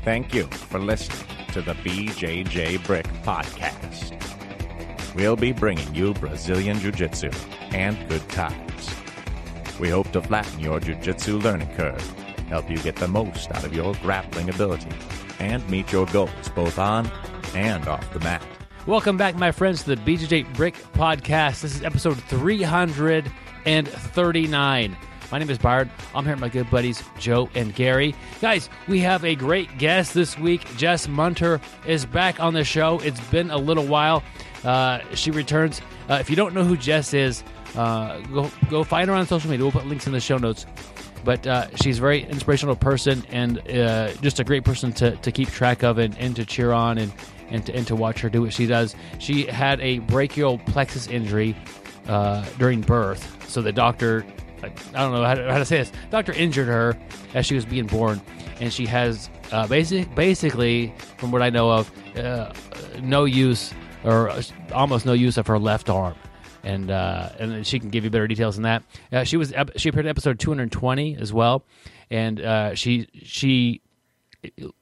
Thank you for listening to the BjjBrick Podcast. We'll be bringing you Brazilian Jiu-Jitsu and good times. We hope to flatten your Jiu-Jitsu learning curve, help you get the most out of your grappling ability, and meet your goals both on and off the mat. Welcome back, my friends, to the BjjBrick Podcast. This is episode 339. My name is Byron. I'm here with my good buddies, Joe and Gary. Guys, we have a great guest this week. Jess Munter is back on the show. It's been a little while. She returns. If you don't know who Jess is, go find her on social media. We'll put links in the show notes. But she's a very inspirational person and just a great person to keep track of and to cheer on and to watch her do what she does. She had a brachial plexus injury during birth, so the doctor, I don't know how to say this, doctor injured her as she was being born, and she has basically, from what I know of, no use or almost no use of her left arm. And she can give you better details than that. She appeared in episode 220 as well, and she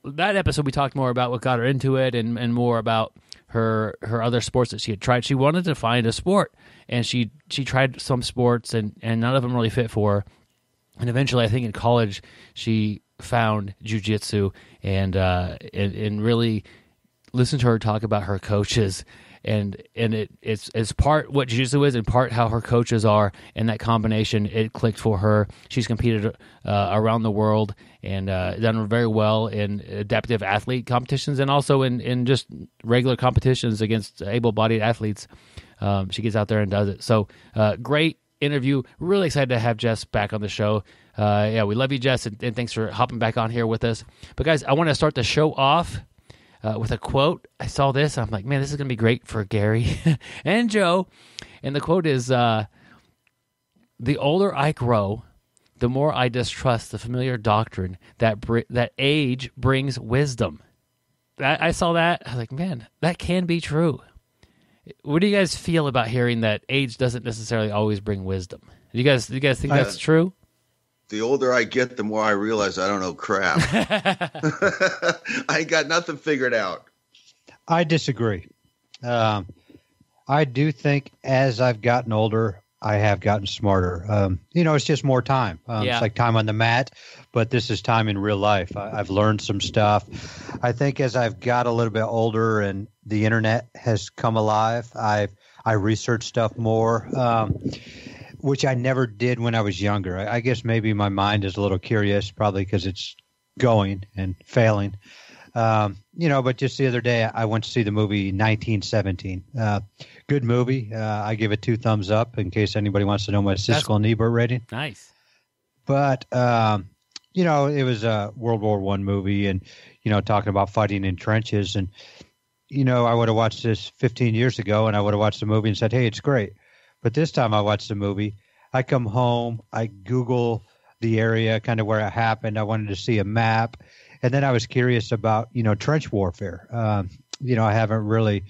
that episode we talked more about what got her into it and more about her other sports that she had tried. She wanted to find a sport, and she tried some sports and none of them really fit for her. And eventually, I think in college, she found jiu-jitsu and really listened to her talk about her coaches. And it's part what jiu-jitsu is and part how her coaches are, and that combination, it clicked for her. She's competed around the world and done very well in adaptive athlete competitions and also in just regular competitions against able-bodied athletes. She gets out there and does it. So great interview. Really excited to have Jess back on the show. We love you, Jess, and thanks for hopping back on here with us. But guys, I want to start the show off with a quote. I saw this. I'm like, man, this is going to be great for Gary and Joe. And the quote is, the older I grow, the more I distrust the familiar doctrine that age brings wisdom. I saw that. I was like, man, that can be true. What do you guys feel about hearing that age doesn't necessarily always bring wisdom? Do you guys think that's true? The older I get, the more I realize I don't know crap. I ain't got nothing figured out. I disagree. I do think as I've gotten older, I have gotten smarter. It's just more time. It's like time on the mat, but this is time in real life. I've learned some stuff. I think as I've got a little bit older and the internet has come alive, I research stuff more. Which I never did when I was younger. I guess maybe my mind is a little curious, probably because it's going and failing. But just the other day, I went to see the movie 1917. Good movie. I give it 2 thumbs up in case anybody wants to know my Siskel and Ebert rating. Nice. But, it was a World War I movie and, talking about fighting in trenches. And, I would have watched this 15 years ago and I would have watched the movie and said, hey, it's great. But this time I watched the movie, I come home, I Google the area, kind of where it happened. I wanted to see a map. And then I was curious about, trench warfare. I haven't really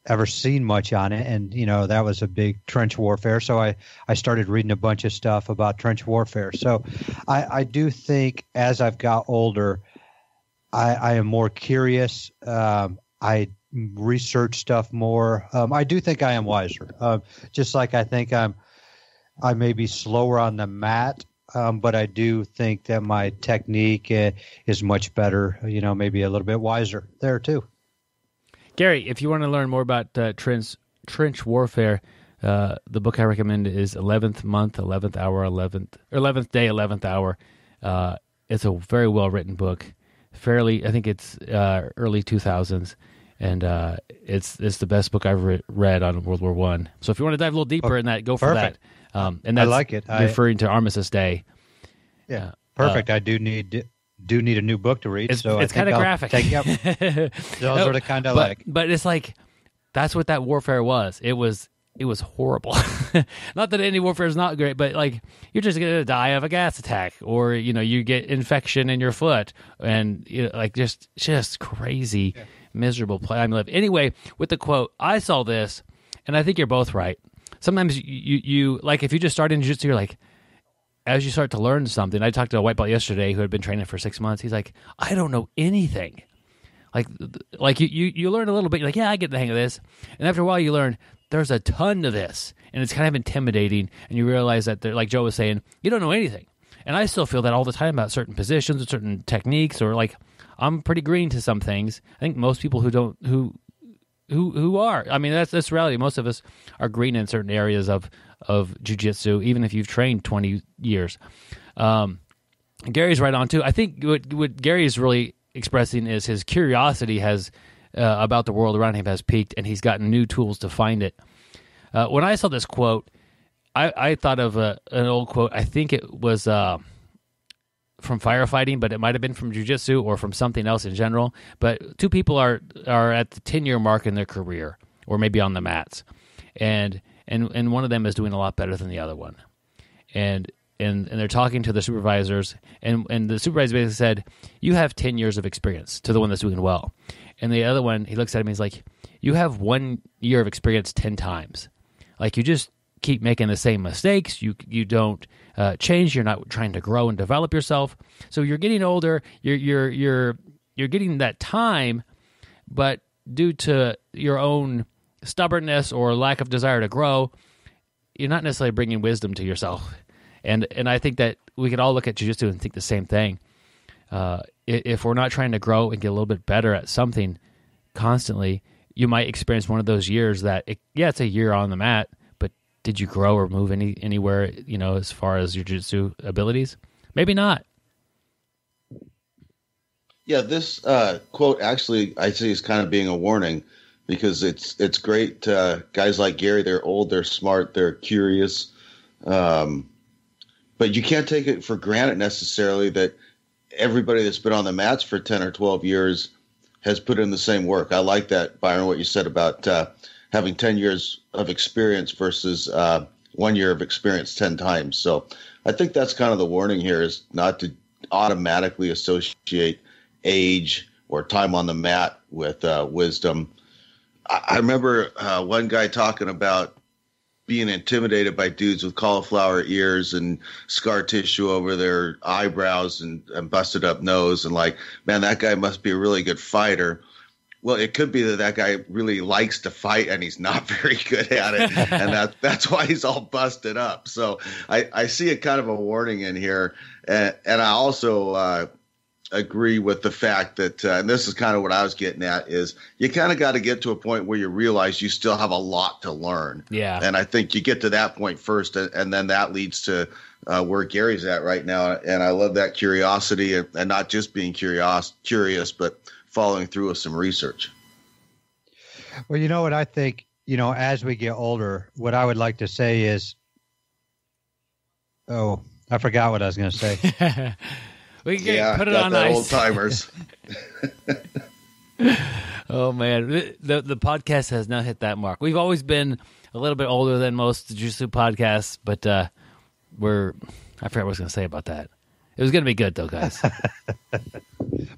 ever seen much on it. And, that was a big trench warfare. So I started reading a bunch of stuff about trench warfare. So I do think as I've got older, I am more curious. I research stuff more. I do think I am wiser. Just like I think I may be slower on the mat, but I do think that my technique is much better. Maybe a little bit wiser there too. Gary, if you want to learn more about trench warfare, the book I recommend is 11th Month, 11th Hour, 11th Day, 11th Hour. It's a very well written book. I think it's early 2000s. And it's the best book I've read on World War I. So if you want to dive a little deeper in that, go for perfect. that. And that's I like it. Referring to Armistice Day. Yeah, perfect. I do need a new book to read. It's kind of graphic. Those are the kind I like. But it's like that's what that warfare was. It was horrible. Not that any warfare is not great, but like you're just going to die of a gas attack, or you get infection in your foot, and like just crazy. Yeah. Miserable time to live. Anyway, with the quote, I saw this, and I think you're both right. Sometimes you like if you just start in jiu-jitsu, you're like, as you start to learn something, I talked to a white belt yesterday who had been training for 6 months. He's like, I don't know anything. Like you learn a little bit. You're like, yeah, I get the hang of this. And after a while, you learn there's a ton of this, and it's kind of intimidating. And you realize that, like Joe was saying, you don't know anything. And I still feel that all the time about certain positions or certain techniques, or like I'm pretty green to some things. I think most people who are. I mean, that's reality. Most of us are green in certain areas of jiu-jitsu, even if you've trained 20 years. Gary's right on too. I think what Gary's really expressing is his curiosity has about the world around him has peaked, and he's gotten new tools to find it. When I saw this quote, I thought of an old quote. I think it was from firefighting, but it might have been from jiu-jitsu or from something else in general. But two people are at the 10-year mark in their career, or maybe on the mats, and one of them is doing a lot better than the other one, and they're talking to the supervisors, and the supervisor basically said, you have 10 years of experience, to the one that's doing well. And the other one, he looks at him, he's like, you have 1 year of experience 10 times. Like, you just keep making the same mistakes. You don't change. You're not trying to grow and develop yourself. So you're getting older. You're getting that time, but due to your own stubbornness or lack of desire to grow, you're not necessarily bringing wisdom to yourself. And I think that we could all look at jiu-jitsu and think the same thing. If we're not trying to grow and get a little bit better at something constantly, you might experience one of those years that, it's a year on the mat, but did you grow or move anywhere, as far as your jiu-jitsu abilities? Maybe not. Yeah, this quote actually I see is kind of being a warning, because it's great. Guys like Gary, they're old, they're smart, they're curious. But you can't take it for granted necessarily that everybody that's been on the mats for 10 or 12 years has put in the same work. I like that, Byron, what you said about having 10 years of experience versus 1 year of experience 10 times. So I think that's kind of the warning here, is not to automatically associate age or time on the mat with wisdom. I remember one guy talking about being intimidated by dudes with cauliflower ears and scar tissue over their eyebrows and busted up nose, and like, man, that guy must be a really good fighter. Well, it could be that guy really likes to fight and he's not very good at it, and that's why he's all busted up. So I see a kind of a warning in here, and I also agree with the fact that, and this is kind of what I was getting at, is you kind of got to get to a point where you realize you still have a lot to learn. Yeah. And I think you get to that point first, and then that leads to where Gary's at right now. And I love that curiosity, and not just being curious, but following through with some research. Well, you know what I think, as we get older, what I would like to say is, I forgot what I was going to say. We can put it on ice. Old timers. Oh man, the podcast has now hit that mark. We've always been a little bit older than most jiu-jitsu podcasts, but I forgot what I was going to say about that. It was going to be good though, guys.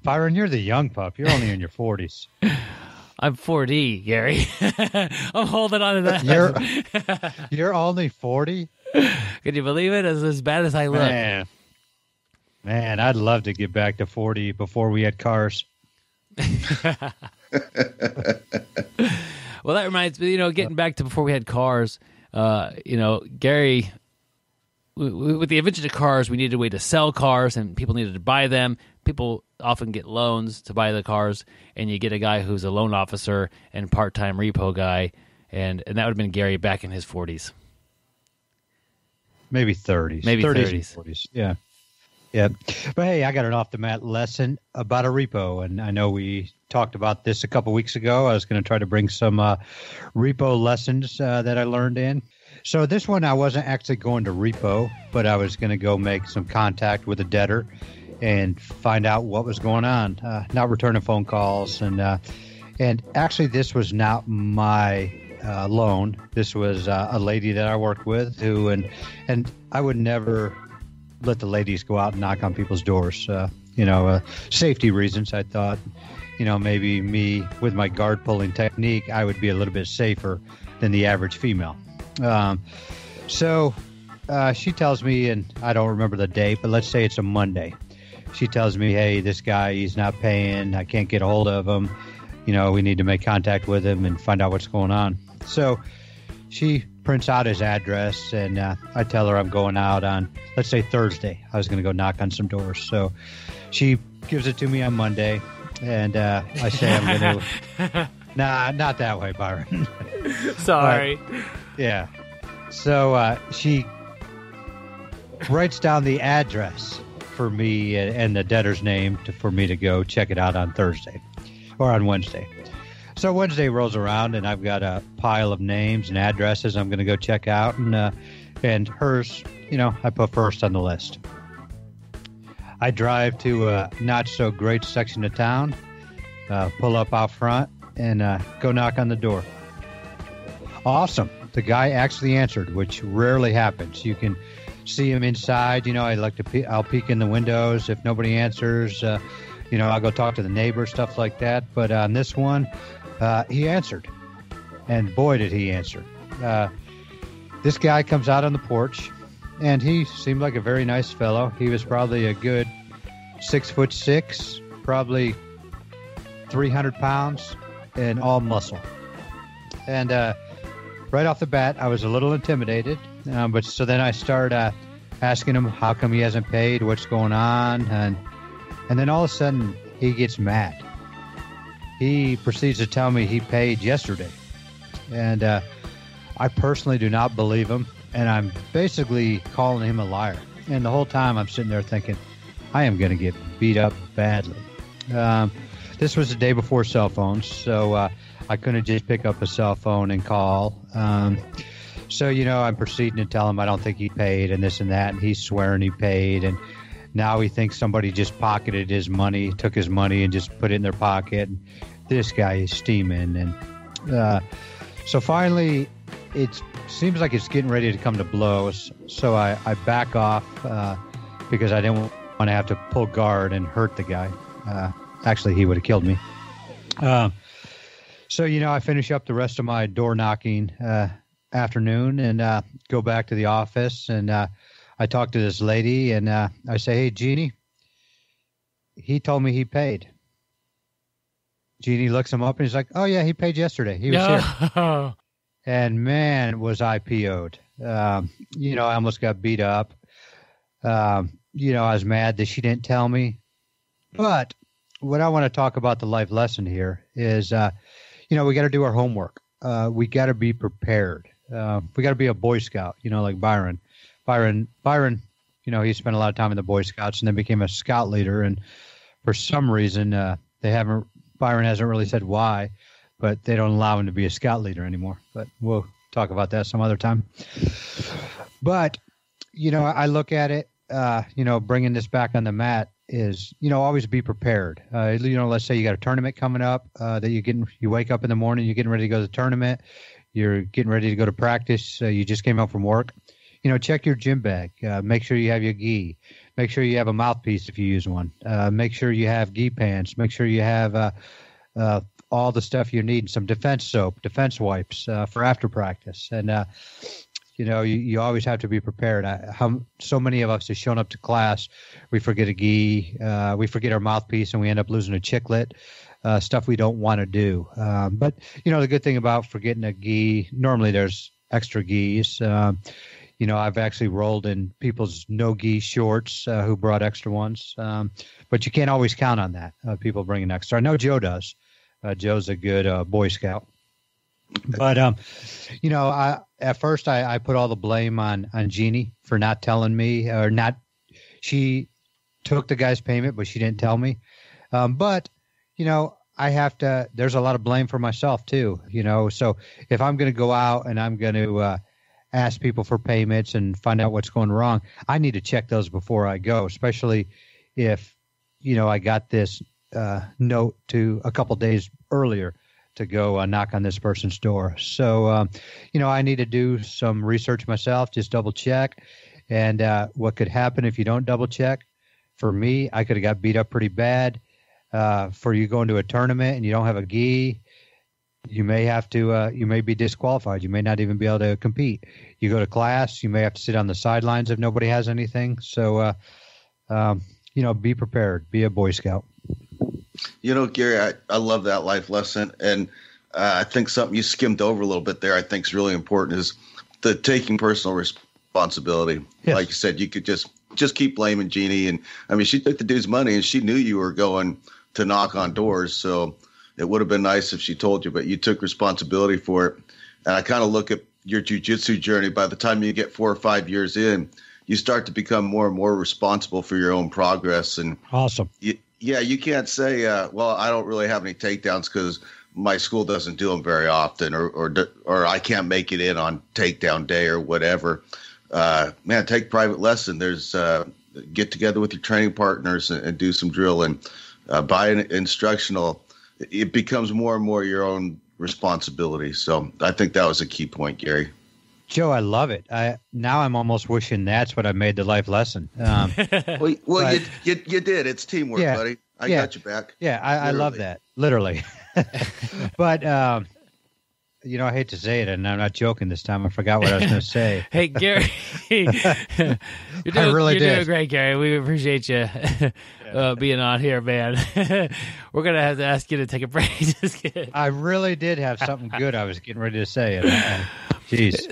Byron, you're the young pup. You're only in your 40s. I'm 40, Gary. I'm holding on to that. You're only 40? Can you believe it? It's as bad as I look. Man, I'd love to get back to 40 before we had cars. Well, that reminds me, getting back to before we had cars, Gary, with the invention of cars, we needed a way to sell cars, and people needed to buy them. People often get loans to buy the cars, and you get a guy who's a loan officer and part-time repo guy, and that would have been Gary back in his 40s. Maybe 30s. Maybe 30s. 40s, yeah. Yeah, but hey, I got an off-the-mat lesson about a repo, and I know we talked about this a couple weeks ago. I was going to try to bring some repo lessons that I learned in. So this one, I wasn't actually going to repo, but I was going to go make some contact with a debtor and find out what was going on, not returning phone calls. And actually, this was not my loan. This was a lady that I worked with who, and I would never let the ladies go out and knock on people's doors. Safety reasons. I thought, maybe me with my guard pulling technique, I would be a little bit safer than the average female. So she tells me, and I don't remember the date, but let's say it's a Monday. She tells me, hey, this guy, he's not paying. I can't get a hold of him. We need to make contact with him and find out what's going on. So she prints out his address, and I tell her I'm going out on, let's say, Thursday. I was going to go knock on some doors. So she gives it to me on Monday, and I say I'm going to... Nah, not that way, Byron. Sorry. Yeah. So she writes down the address for me and the debtor's name for me to go check it out on Thursday or on Wednesday. So Wednesday rolls around, and I've got a pile of names and addresses I'm going to go check out, and hers, I put first on the list. I drive to a not-so-great section of town, pull up out front, and go knock on the door. Awesome. The guy actually answered, which rarely happens. You can see him inside. I'll peek in the windows. If nobody answers, I'll go talk to the neighbor, stuff like that. But on this one, he answered. And boy, did he answer. This guy comes out on the porch, and he seemed like a very nice fellow. He was probably a good 6'6", probably 300 pounds, and all muscle. And right off the bat, I was a little intimidated. But so then I start asking him how come he hasn't paid, what's going on, and then all of a sudden he gets mad. He proceeds to tell me he paid yesterday, and I personally do not believe him, and I'm basically calling him a liar. And the whole time I'm sitting there thinking, I am going to get beat up badly. This was the day before cell phones, so I couldn't just pick up a cell phone and call. So, I'm proceeding to tell him I don't think he paid and this and that, and he's swearing he paid, and now he thinks somebody just pocketed his money, took his money and just put it in their pocket. And this guy is steaming. And so finally, it seems like it's getting ready to come to blows, so I back off because I didn't want to have to pull guard and hurt the guy. Actually, he would have killed me. So, I finish up the rest of my door knocking afternoon and go back to the office, and I talk to this lady, and I say, hey, Jeannie, he told me he paid. Jeannie looks him up, and he's like, oh, yeah, he paid yesterday. He was here. And, man, was I PO'd. I almost got beat up. I was mad that she didn't tell me. But what I want to talk about, the life lesson here, is, we got to do our homework. We got to be prepared. We got to be a Boy Scout, like Byron. Byron, he spent a lot of time in the Boy Scouts and then became a scout leader. And for some reason, Byron hasn't really said why, but they don't allow him to be a scout leader anymore. But we'll talk about that some other time. But, I look at it, bringing this back on the mat is, always be prepared. Let's say you got a tournament coming up that you wake up in the morning, you're getting ready to go to the tournament, you're getting ready to go to practice, you just came home from work. Check your gym bag. Make sure you have your gi. Make sure you have a mouthpiece if you use one. Make sure you have gi pants. Make sure you have all the stuff you need, some defense soap, defense wipes for after practice. And, you always have to be prepared. So many of us have shown up to class, we forget a gi, we forget our mouthpiece, and we end up losing a chiclet, stuff we don't want to do. But, the good thing about forgetting a gi, normally there's extra gis. I've actually rolled in people's no-gi shorts who brought extra ones. But you can't always count on that, people bringing extra. I know Joe does. Joe's a good Boy Scout. But, at first I put all the blame on Jeannie for not telling me she took the guy's payment, but she didn't tell me. But, there's a lot of blame for myself too, so if I'm going to go out and I'm going to ask people for payments and find out what's going wrong, I need to check those before I go, especially if, I got this note to a couple days earlier to go knock on this person's door. So, I need to do some research myself, just double check. And what could happen if you don't double check? For me, I could have got beat up pretty bad. For you going to a tournament and you don't have a gi, you may have to, you may be disqualified. You may not even be able to compete. You go to class, you may have to sit on the sidelines if nobody has anything. So, be prepared. Be a Boy Scout. Gary, I love that life lesson. And I think something you skimmed over a little bit there I think is really important is the taking personal responsibility. Yes. Like you said, you could just keep blaming Jeannie. And I mean, she took the dude's money and she knew you were going to knock on doors. So it would have been nice if she told you, but you took responsibility for it. And I kind of look at your jiu-jitsu journey. By the time you get 4 or 5 years in, you start to become more and more responsible for your own progress. And awesome. You can't say, well, I don't really have any takedowns because my school doesn't do them very often, or I can't make it in on takedown day or whatever. Man, take private lesson. There's get together with your training partners and do some drill and buy an instructional. It becomes more and more your own responsibility. So I think that was a key point, Gary. Joe, I love it. Now I'm almost wishing that's what I made the life lesson. Well, you did. It's teamwork, buddy. I got you back. Yeah, I love that. Literally. But, I hate to say it, and I'm not joking this time. I forgot what I was going to say. Hey, Gary. You're doing great, Gary. We appreciate you being on here, man. We're going to have to ask you to take a break. Just kidding. I really did have something good I was getting ready to say. Jeez.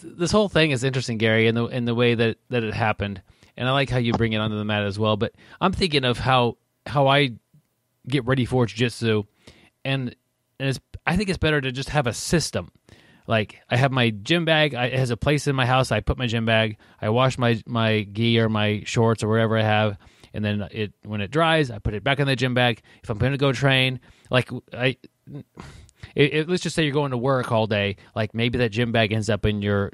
This whole thing is interesting, Gary, in the way that it happened. And I like how you bring it onto the mat as well. But I'm thinking of how I get ready for jiu-jitsu, and I think it's better to just have a system. Like, I have my gym bag. It has a place in my house. I put my gym bag. I wash my gi or my shorts or wherever I have, and then when it dries, I put it back in the gym bag. If I'm going to go train, like let's just say you're going to work all day. Like, maybe that gym bag ends up in your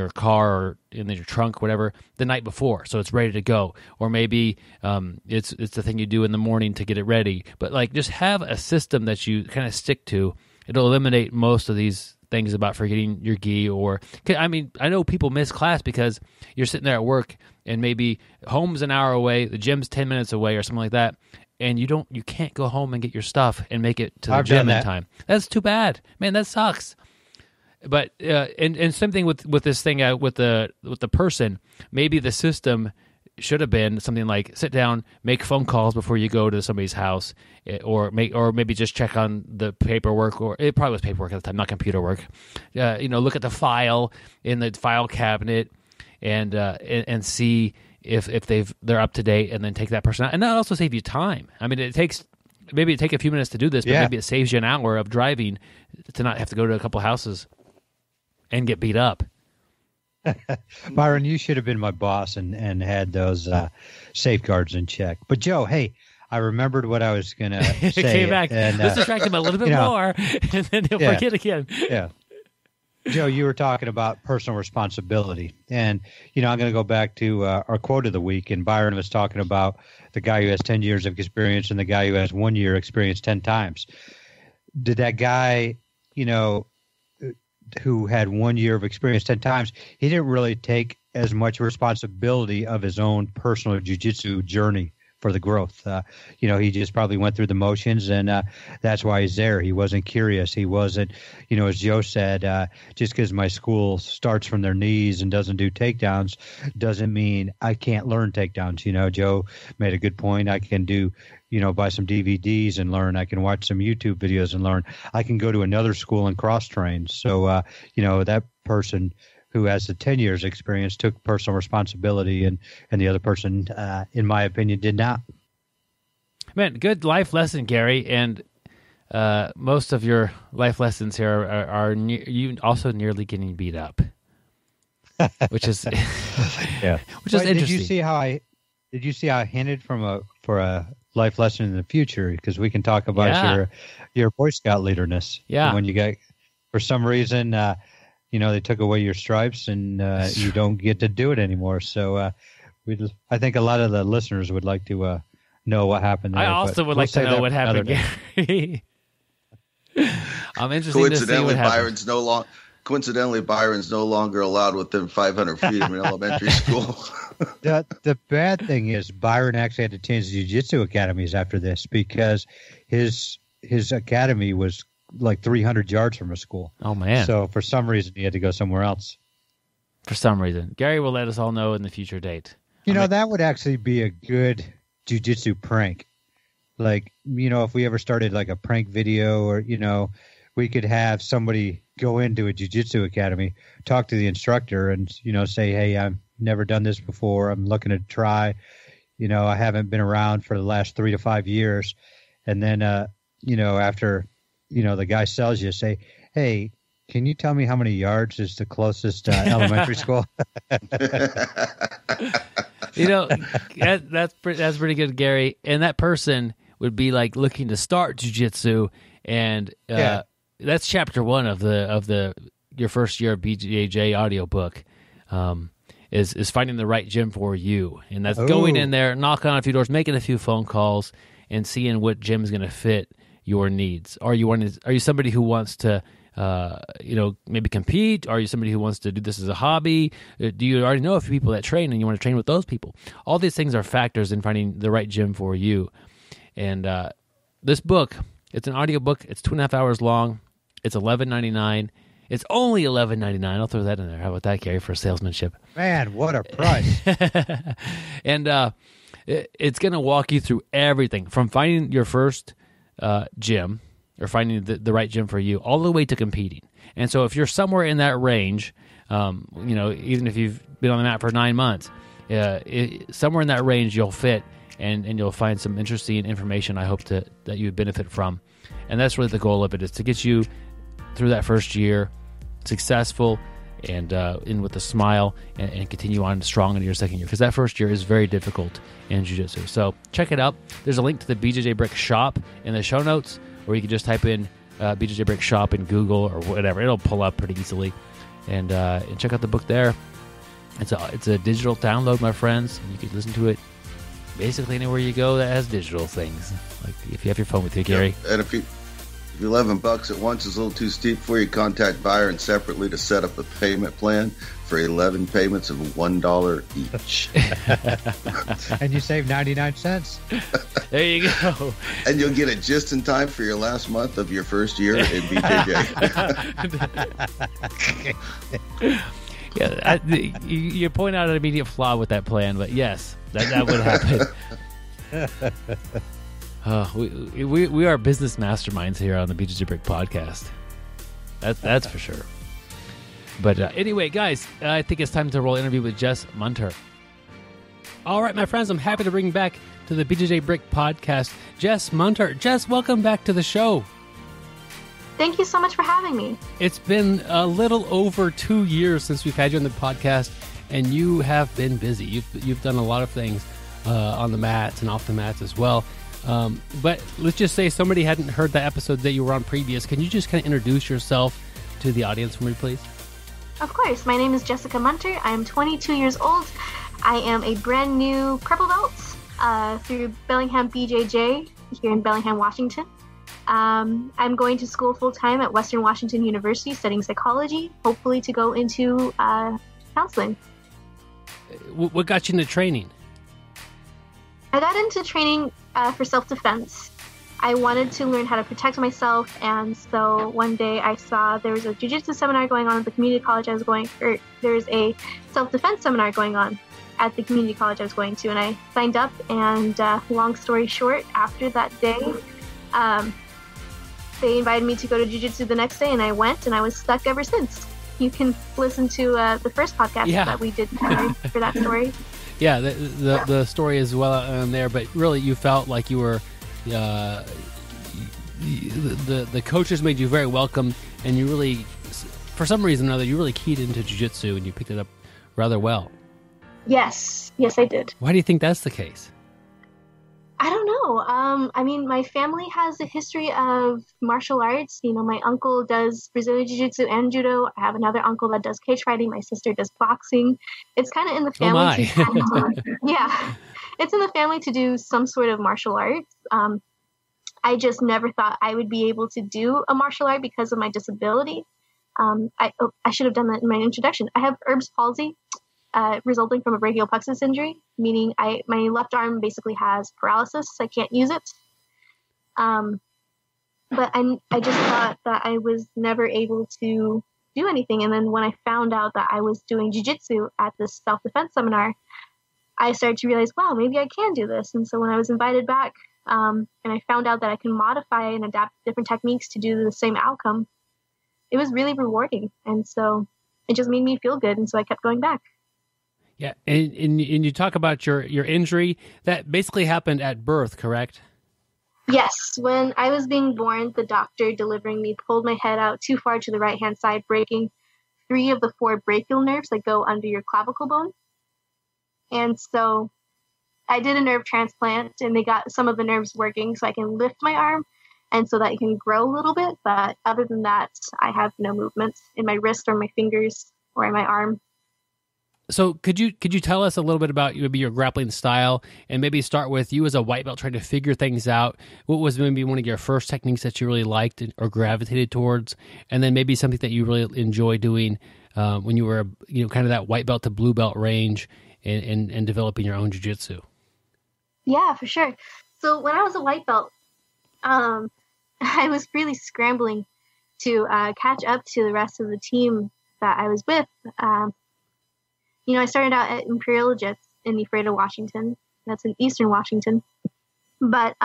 car or in your trunk, whatever, the night before, so it's ready to go. Or maybe it's the thing you do in the morning to get it ready. But like, just have a system that you kind of stick to. It'll eliminate most of these things about forgetting your gi. Or, I mean, I know people miss class because you're sitting there at work and maybe home's an hour away, the gym's 10 minutes away or something like that. And you can't go home and get your stuff and make it to the gym in time. That's too bad, man. That sucks. But and same thing with this thing with the person. Maybe the system should have been something like sit down, make phone calls before you go to somebody's house, or maybe just check on the paperwork. Or it probably was paperwork at the time, not computer work. Look at the file in the file cabinet and see if they're up to date, and then take that person out. And that also save you time. I mean, it take a few minutes to do this, but maybe it saves you an hour of driving to not have to go to a couple houses and get beat up. Byron, you should have been my boss and had those safeguards in check. But Joe, hey, I remembered what I was going to say. Came back. And, let's distract him a little bit more, and then he'll forget again. Yeah. Joe, you were talking about personal responsibility. And, I'm going to go back to our quote of the week. And Byron was talking about the guy who has 10 years of experience and the guy who has 1 year experience 10 times. Did that guy, who had 1 year of experience 10 times, he didn't really take as much responsibility of his own personal jiu-jitsu journey for the growth. He just probably went through the motions, and that's why he's there. He wasn't curious. He wasn't, as Joe said, just because my school starts from their knees and doesn't do takedowns doesn't mean I can't learn takedowns. Joe made a good point. I can do, buy some DVDs and learn. I can watch some YouTube videos and learn. I can go to another school and cross-train. So, that person who has the 10 years experience took personal responsibility, and the other person, in my opinion, did not. Man, good life lesson, Gary. And most of your life lessons here are you also nearly getting beat up, which is which is interesting. Did you see how I hinted for a life lesson in the future? Because we can talk about your Boy Scout leaderness. Yeah. When you got, for some reason, they took away your stripes, and you don't get to do it anymore. So I think a lot of the listeners would like to know what happened there. I also would like to know what happened, Gary. I'm interested to see what happened. Coincidentally, Byron's no longer allowed within 500 feet of an elementary school. The bad thing is Byron actually had to change the jiu-jitsu academies after this, because his academy was like 300 yards from a school. Oh, man. So for some reason, he had to go somewhere else. For some reason. Gary will let us all know in the future date. That would actually be a good jiu-jitsu prank. Like, if we ever started like a prank video or, we could have somebody go into a jiu-jitsu academy, talk to the instructor and, say, hey, I've never done this before. I'm looking to try. I haven't been around for the last 3 to 5 years. And then, after, the guy sells you, say, hey, can you tell me how many yards is the closest elementary school? That's pretty good, Gary. And that person would be like looking to start jiu-jitsu, and that's chapter 1 of your first year of BJJ audiobook. Is finding the right gym for you, and that's going in there, knocking on a few doors, making a few phone calls, and seeing what gym is going to fit your needs. Are you somebody who wants to maybe compete? Are you somebody who wants to do this as a hobby? Do you already know a few people that train and you want to train with those people? All these things are factors in finding the right gym for you. And this book, it's an audiobook. It's 2.5 hours long. It's $11.99. It's only $11.99. I'll throw that in there. How about that, Gary, for salesmanship? Man, what a price. And it's going to walk you through everything from finding your first gym or finding the right gym for you all the way to competing. And so if you're somewhere in that range, even if you've been on the mat for 9 months, somewhere in that range you'll fit and you'll find some interesting information I hope that you would benefit from. And that's really the goal of it, is to get you through that first year successful and in with a smile and continue on strong into your second year, because that first year is very difficult in jiu-jitsu. So check it out. There's a link to the BjjBrick shop in the show notes, or you can just type in BjjBrick shop in Google or whatever. It'll pull up pretty easily, and check out the book there. It's a digital download, my friends, and you can listen to it basically anywhere you go that has digital things, like if you have your phone with you, Gary. And if $11 at once is a little too steep for you, contact Byron separately to set up a payment plan for 11 payments of $1 each. And you save 99 cents. There you go. And you'll get it just in time for your last month of your first year in BJJ. Yeah, you point out an immediate flaw with that plan, but yes, that would happen. We are business masterminds here on the BjjBrick Podcast. That's for sure. But anyway, guys, I think it's time to roll an interview with Jess Munter. All right, my friends, I'm happy to bring back to the BjjBrick Podcast Jess Munter. Jess, welcome back to the show. Thank you so much for having me. It's been a little over 2 years since we've had you on the podcast, and you have been busy. You've done a lot of things on the mats and off the mats as well. But let's just say somebody hadn't heard the episode that you were on previous. Can you just kind of introduce yourself to the audience for me, please? Of course. My name is Jessica Munter. I am 22 years old. I am a brand new purple belt through Bellingham BJJ here in Bellingham, Washington. I'm going to school full-time at Western Washington University studying psychology, hopefully to go into counseling. What got you into training? I got into training for self-defense. I wanted to learn how to protect myself, and so one day I saw there was a jiu-jitsu seminar going on at the community college I was going, or there's a self-defense seminar going on at the community college I was going to, and I signed up, and long story short, after that day, they invited me to go to jiu-jitsu the next day, and I went, and I was stuck ever since. You can listen to the first podcast that we did for that story. Yeah, the story is well on there, but really you felt like you were, the coaches made you very welcome, and you really, for some reason or another, you really keyed into jiu-jitsu and you picked it up rather well. Yes, I did. Why do you think that's the case? I don't know. I mean, my family has a history of martial arts. You know, my uncle does Brazilian Jiu-Jitsu and Judo. I have another uncle that does cage fighting. My sister does boxing. It's kind of in the family. It's in the family to do some sort of martial arts. I just never thought I would be able to do a martial art because of my disability. I should have done that in my introduction. I have Erb's palsy. Resulting from a brachial plexus injury, meaning my left arm basically has paralysis. I can't use it. But I just thought that I was never able to do anything. And then when I found out that I was doing jiu-jitsu at this self-defense seminar, I started to realize, wow, maybe I can do this. And so when I was invited back, and I found out that I can modify and adapt different techniques to do the same outcome, it was really rewarding. And so it just made me feel good. And so I kept going back. Yeah. And you talk about your injury that basically happened at birth, correct? Yes. When I was being born, the doctor delivering me pulled my head out too far to the right-hand side, breaking 3 of the 4 brachial nerves that go under your clavicle bone. And so I did a nerve transplant, and they got some of the nerves working so I can lift my arm and so that it can grow a little bit. But other than that, I have no movement in my wrist or my fingers or in my arm. So could you tell us a little bit about maybe your grappling style, and maybe start with you as a white belt trying to figure things out? What was maybe one of your first techniques that you really liked or gravitated towards, and then maybe something that you really enjoy doing when you were kind of that white belt to blue belt range and developing your own jiu-jitsu? Yeah, for sure. So when I was a white belt, I was really scrambling to catch up to the rest of the team that I was with. I started out at Imperial Jiu in Ephrata, Washington. That's in Eastern Washington. But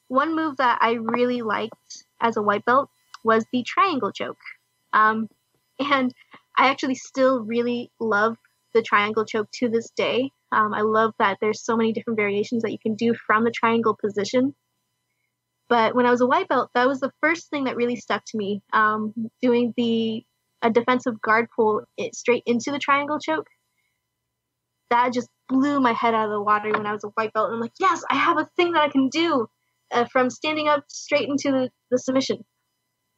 one move that I really liked as a white belt was the triangle choke. And I actually still really love the triangle choke to this day. I love that there's so many different variations that you can do from the triangle position. But when I was a white belt, that was the first thing that really stuck to me, doing a defensive guard pull straight into the triangle choke. That just blew my head out of the water when I was a white belt. And I'm like, yes, I have a thing that I can do from standing up straight into the submission.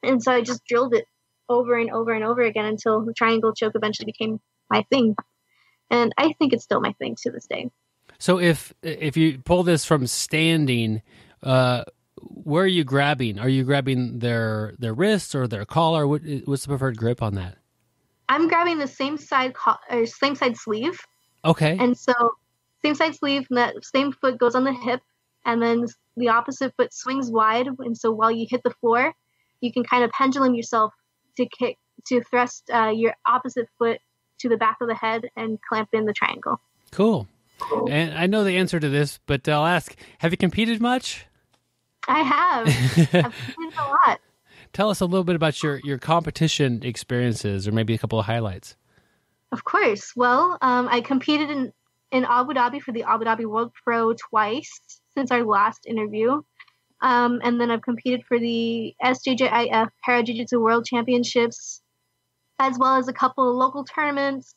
And so I just drilled it over and over and over again until the triangle choke eventually became my thing. And I think it's still my thing to this day. So if you pull this from standing, where are you grabbing? Are you grabbing their wrist or their collar? What's the preferred grip on that? I'm grabbing the same side sleeve. Okay. And so same side sleeve, and that same foot goes on the hip, and then the opposite foot swings wide. And so while you hit the floor, you can kind of pendulum yourself to thrust your opposite foot to the back of the head and clamp in the triangle. Cool. And I know the answer to this, but I'll ask, have you competed much? I have. I've competed a lot. Tell us a little bit about your competition experiences, or maybe a couple of highlights. Of course. Well, I competed in Abu Dhabi for the Abu Dhabi World Pro twice since our last interview. And then I've competed for the SJJIF Para Jiu-Jitsu World Championships, as well as a couple of local tournaments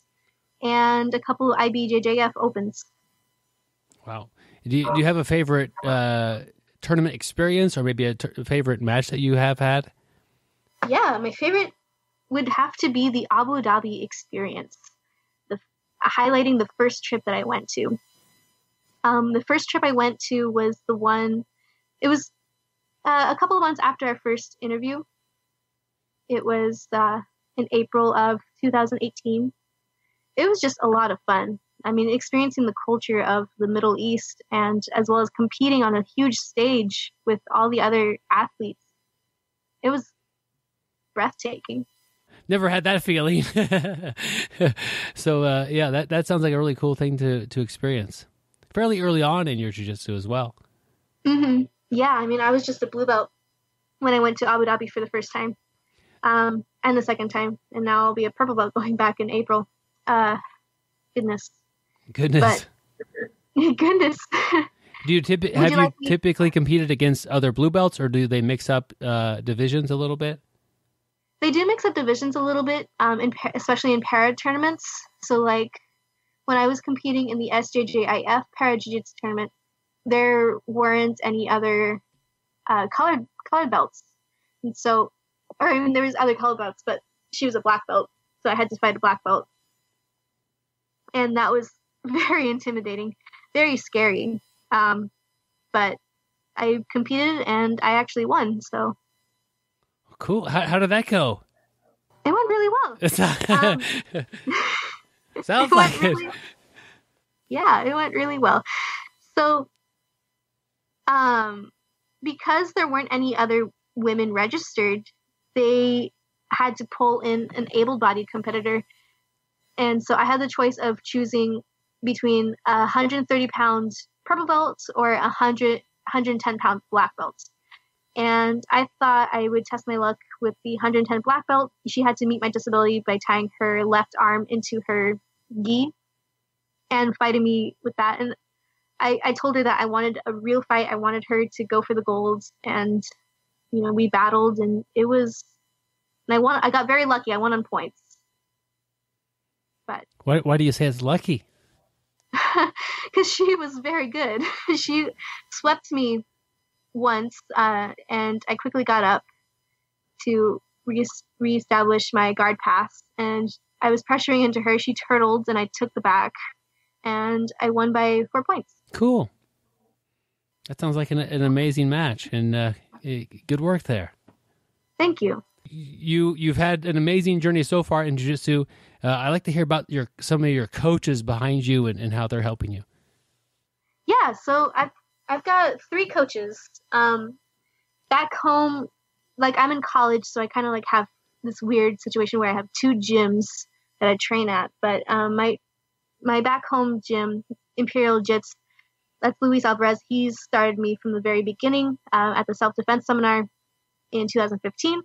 and a couple of IBJJF Opens. Wow. Do you have a favorite tournament experience, or maybe a favorite match that you have had? Yeah, my favorite would have to be the Abu Dhabi experience, highlighting the first trip that I went to. The first trip I went to was it was a couple of months after our first interview. It was in April of 2018. It was just a lot of fun. I mean, experiencing the culture of the Middle East, and as well as competing on a huge stage with all the other athletes. It was breathtaking. Never had that feeling. So, that sounds like a really cool thing to experience. Fairly early on in your jiu-jitsu as well. Mm-hmm. Yeah, I mean, I was just a blue belt when I went to Abu Dhabi for the first time, and the second time, and now I'll be a purple belt going back in April. Goodness. Goodness. Do you typically competed against other blue belts, or do they mix up divisions a little bit? They do mix up divisions a little bit, especially in para tournaments. So, like, when I was competing in the SJJIF Para Jiu-Jitsu tournament, there weren't any other colored belts. And so, there was other colored belts, but she was a black belt, so I had to fight a black belt. And that was very intimidating, very scary. But I competed, and I actually won, so... Cool. How did that go? It went really well. Sounds like it. Yeah, it went really well. So, because there weren't any other women registered, they had to pull in an able-bodied competitor. And so I had the choice of choosing between 130 pounds purple belt or 110 pound black belt. And I thought I would test my luck with the 110 black belt. She had to meet my disability by tying her left arm into her gi and fighting me with that. And I told her that I wanted a real fight. I wanted her to go for the gold. And, we battled, and it was, and I got very lucky. I won on points. But why do you say it's lucky? Because she was very good. She swept me once, and I quickly got up to reestablish my guard pass. And I was pressuring into her. She turtled, and I took the back, and I won by 4 points. Cool. That sounds like an amazing match, and good work there. Thank you. You've had an amazing journey so far in jiu-jitsu. I'd like to hear about some of your coaches behind you and how they're helping you. Yeah, so I've got 3 coaches. Back home, like I'm in college, so I kind of like have this weird situation where I have 2 gyms that I train at. But my back home gym, Imperial Jits, that's Luis Alvarez. He's started me from the very beginning at the self-defense seminar in 2015.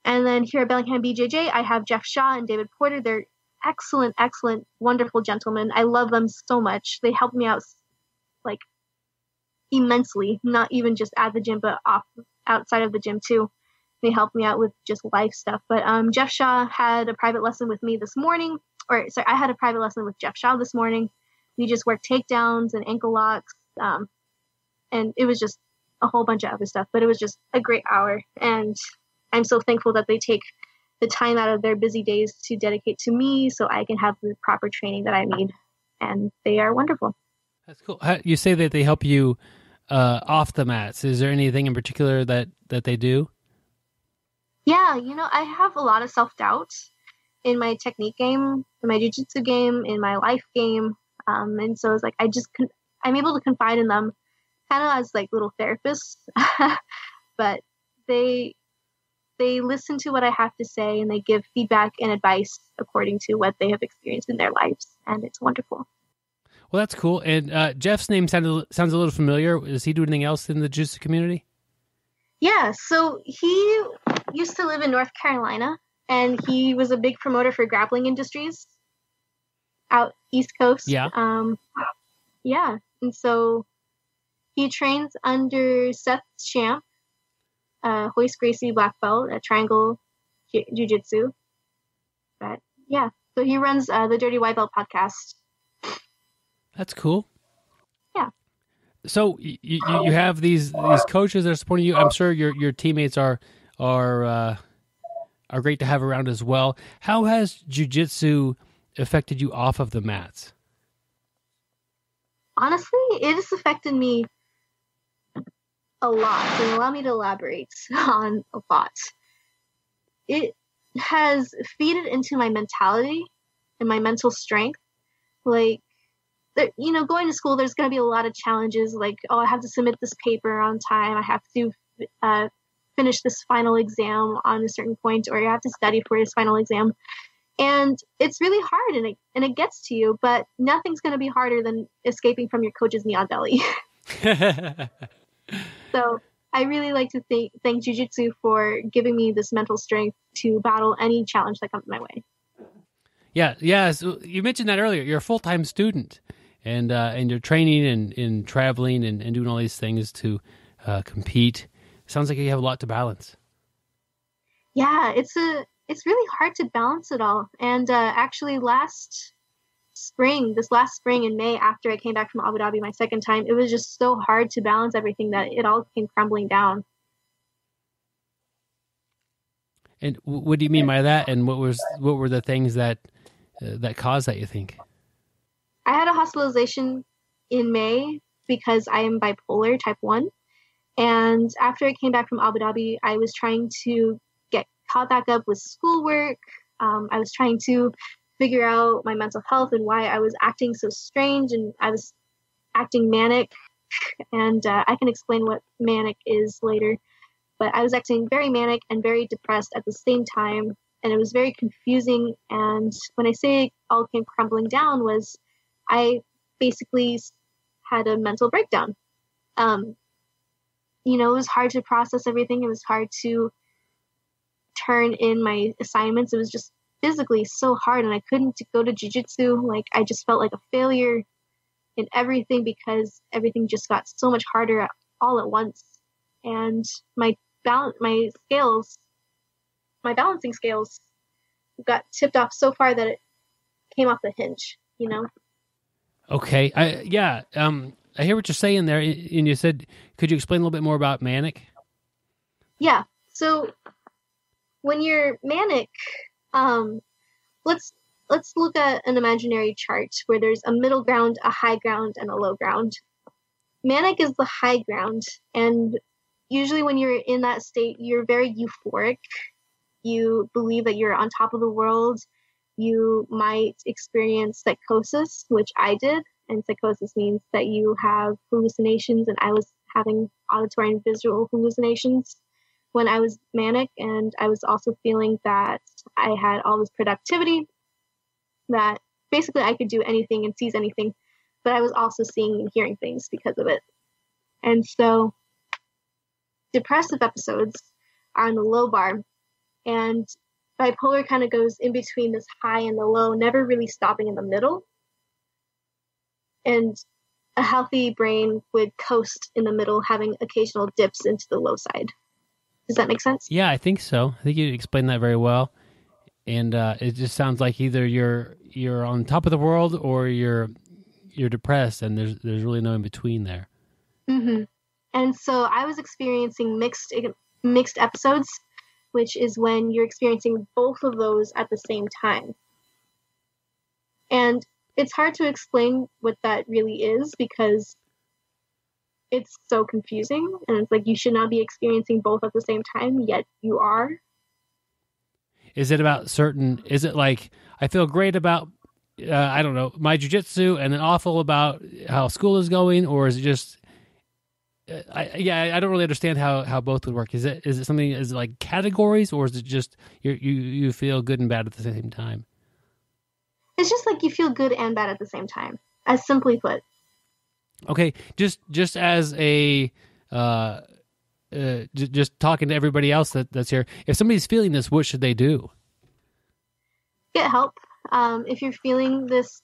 And then here at Bellingham BJJ, I have Jeff Shaw and David Porter. They're excellent, wonderful gentlemen. I love them so much. They help me out like immensely, not even just at the gym, but outside of the gym too. They help me out with just life stuff. But Jeff Shaw had a private lesson with me this morning. I had a private lesson with Jeff Shaw this morning. We just worked takedowns and ankle locks. And it was just a whole bunch of other stuff. But it was just a great hour. And I'm so thankful that they take the time out of their busy days to dedicate to me so I can have the proper training that I need. And they are wonderful. That's cool. You say that they help you off the mats. Is there anything in particular that they do? Yeah, I have a lot of self-doubt in my technique game, in my jiu-jitsu game, in my life game. And so it's like I'm able to confide in them kind of as like little therapists. But they listen to what I have to say, and they give feedback and advice according to what they have experienced in their lives. And it's wonderful. Well, that's cool. And Jeff's name sounds a little familiar. Does he do anything else in the jiu-jitsu community? Yeah, so he used to live in North Carolina, and he was a big promoter for grappling industries out East Coast. Yeah. Yeah, and so he trains under Seth Champ, Hoist Gracie black belt at Triangle Jiu-Jitsu. But yeah, so he runs the Dirty White Belt podcast. That's cool. Yeah. So you have these coaches that are supporting you. I'm sure your teammates are great to have around as well. How has jiu-jitsu affected you off of the mats? Honestly, it has affected me a lot. And allow me to elaborate on a lot. It has feeded into my mentality and my mental strength. Like, going to school, there's going to be a lot of challenges. Like, I have to submit this paper on time. I have to finish this final exam on a certain point, or you have to study for this final exam. And it's really hard, and it gets to you. But nothing's going to be harder than escaping from your coach's knee on belly. So I really like to thank Jiu-Jitsu for giving me this mental strength to battle any challenge that comes my way. Yeah. So you mentioned that earlier. You're a full-time student, and you're training and traveling and doing all these things to compete. Sounds like you have a lot to balance. Yeah, it's really hard to balance it all. And actually, this last spring in May, after I came back from Abu Dhabi my second time, it was just so hard to balance everything that it all came crumbling down. And what do you mean by that? And what were the things that caused that, you think? I had a hospitalization in May because I am bipolar type 1. And after I came back from Abu Dhabi, I was trying to get caught back up with schoolwork. I was trying to figure out my mental health and why I was acting so strange, and I was acting manic. And I can explain what manic is later. but I was acting very manic and very depressed at the same time. And it was very confusing. And when I say it all came crumbling down was I basically had a mental breakdown. You know, it was hard to process everything. It was hard to turn in my assignments. It was just physically so hard, and I couldn't go to jiu-jitsu. Like, I just felt like a failure in everything because everything just got so much harder all at once. And my balancing scales got tipped off so far that it came off the hinge, you know? Okay. I hear what you're saying there. And you said, could you explain a little bit more about manic? Yeah. So when you're manic, let's look at an imaginary chart where there's a middle ground, a high ground, and a low ground. Manic is the high ground, and usually when you're in that state, you're very euphoric. You believe that you're on top of the world. You might experience psychosis, which I did, and psychosis means that you have hallucinations, and I was having auditory and visual hallucinations when I was manic, and I was also feeling that I had all this productivity, that basically I could do anything and seize anything, but I was also seeing and hearing things because of it. And so depressive episodes are on the low bar, and bipolar kind of goes in between this high and the low, never really stopping in the middle. And a healthy brain would coast in the middle, having occasional dips into the low side. Does that make sense? Yeah, I think so. I think you explained that very well. And it just sounds like either you're on top of the world or you're depressed, and there's really no in between there. Mm-hmm. And so I was experiencing mixed episodes, which is when you're experiencing both of those at the same time. And it's hard to explain what that really is because it's so confusing, and it's like you should not be experiencing both at the same time, yet you are. Is it like I feel great about, I don't know, my jiu-jitsu and then awful about how school is going, or is it just, I don't really understand how both would work. Is it something, is it like categories, or is it just you feel good and bad at the same time? It's just like you feel good and bad at the same time, as simply put. Okay, just as a just talking to everybody else that's here, if somebody's feeling this, what should they do? Get help. If you're feeling this,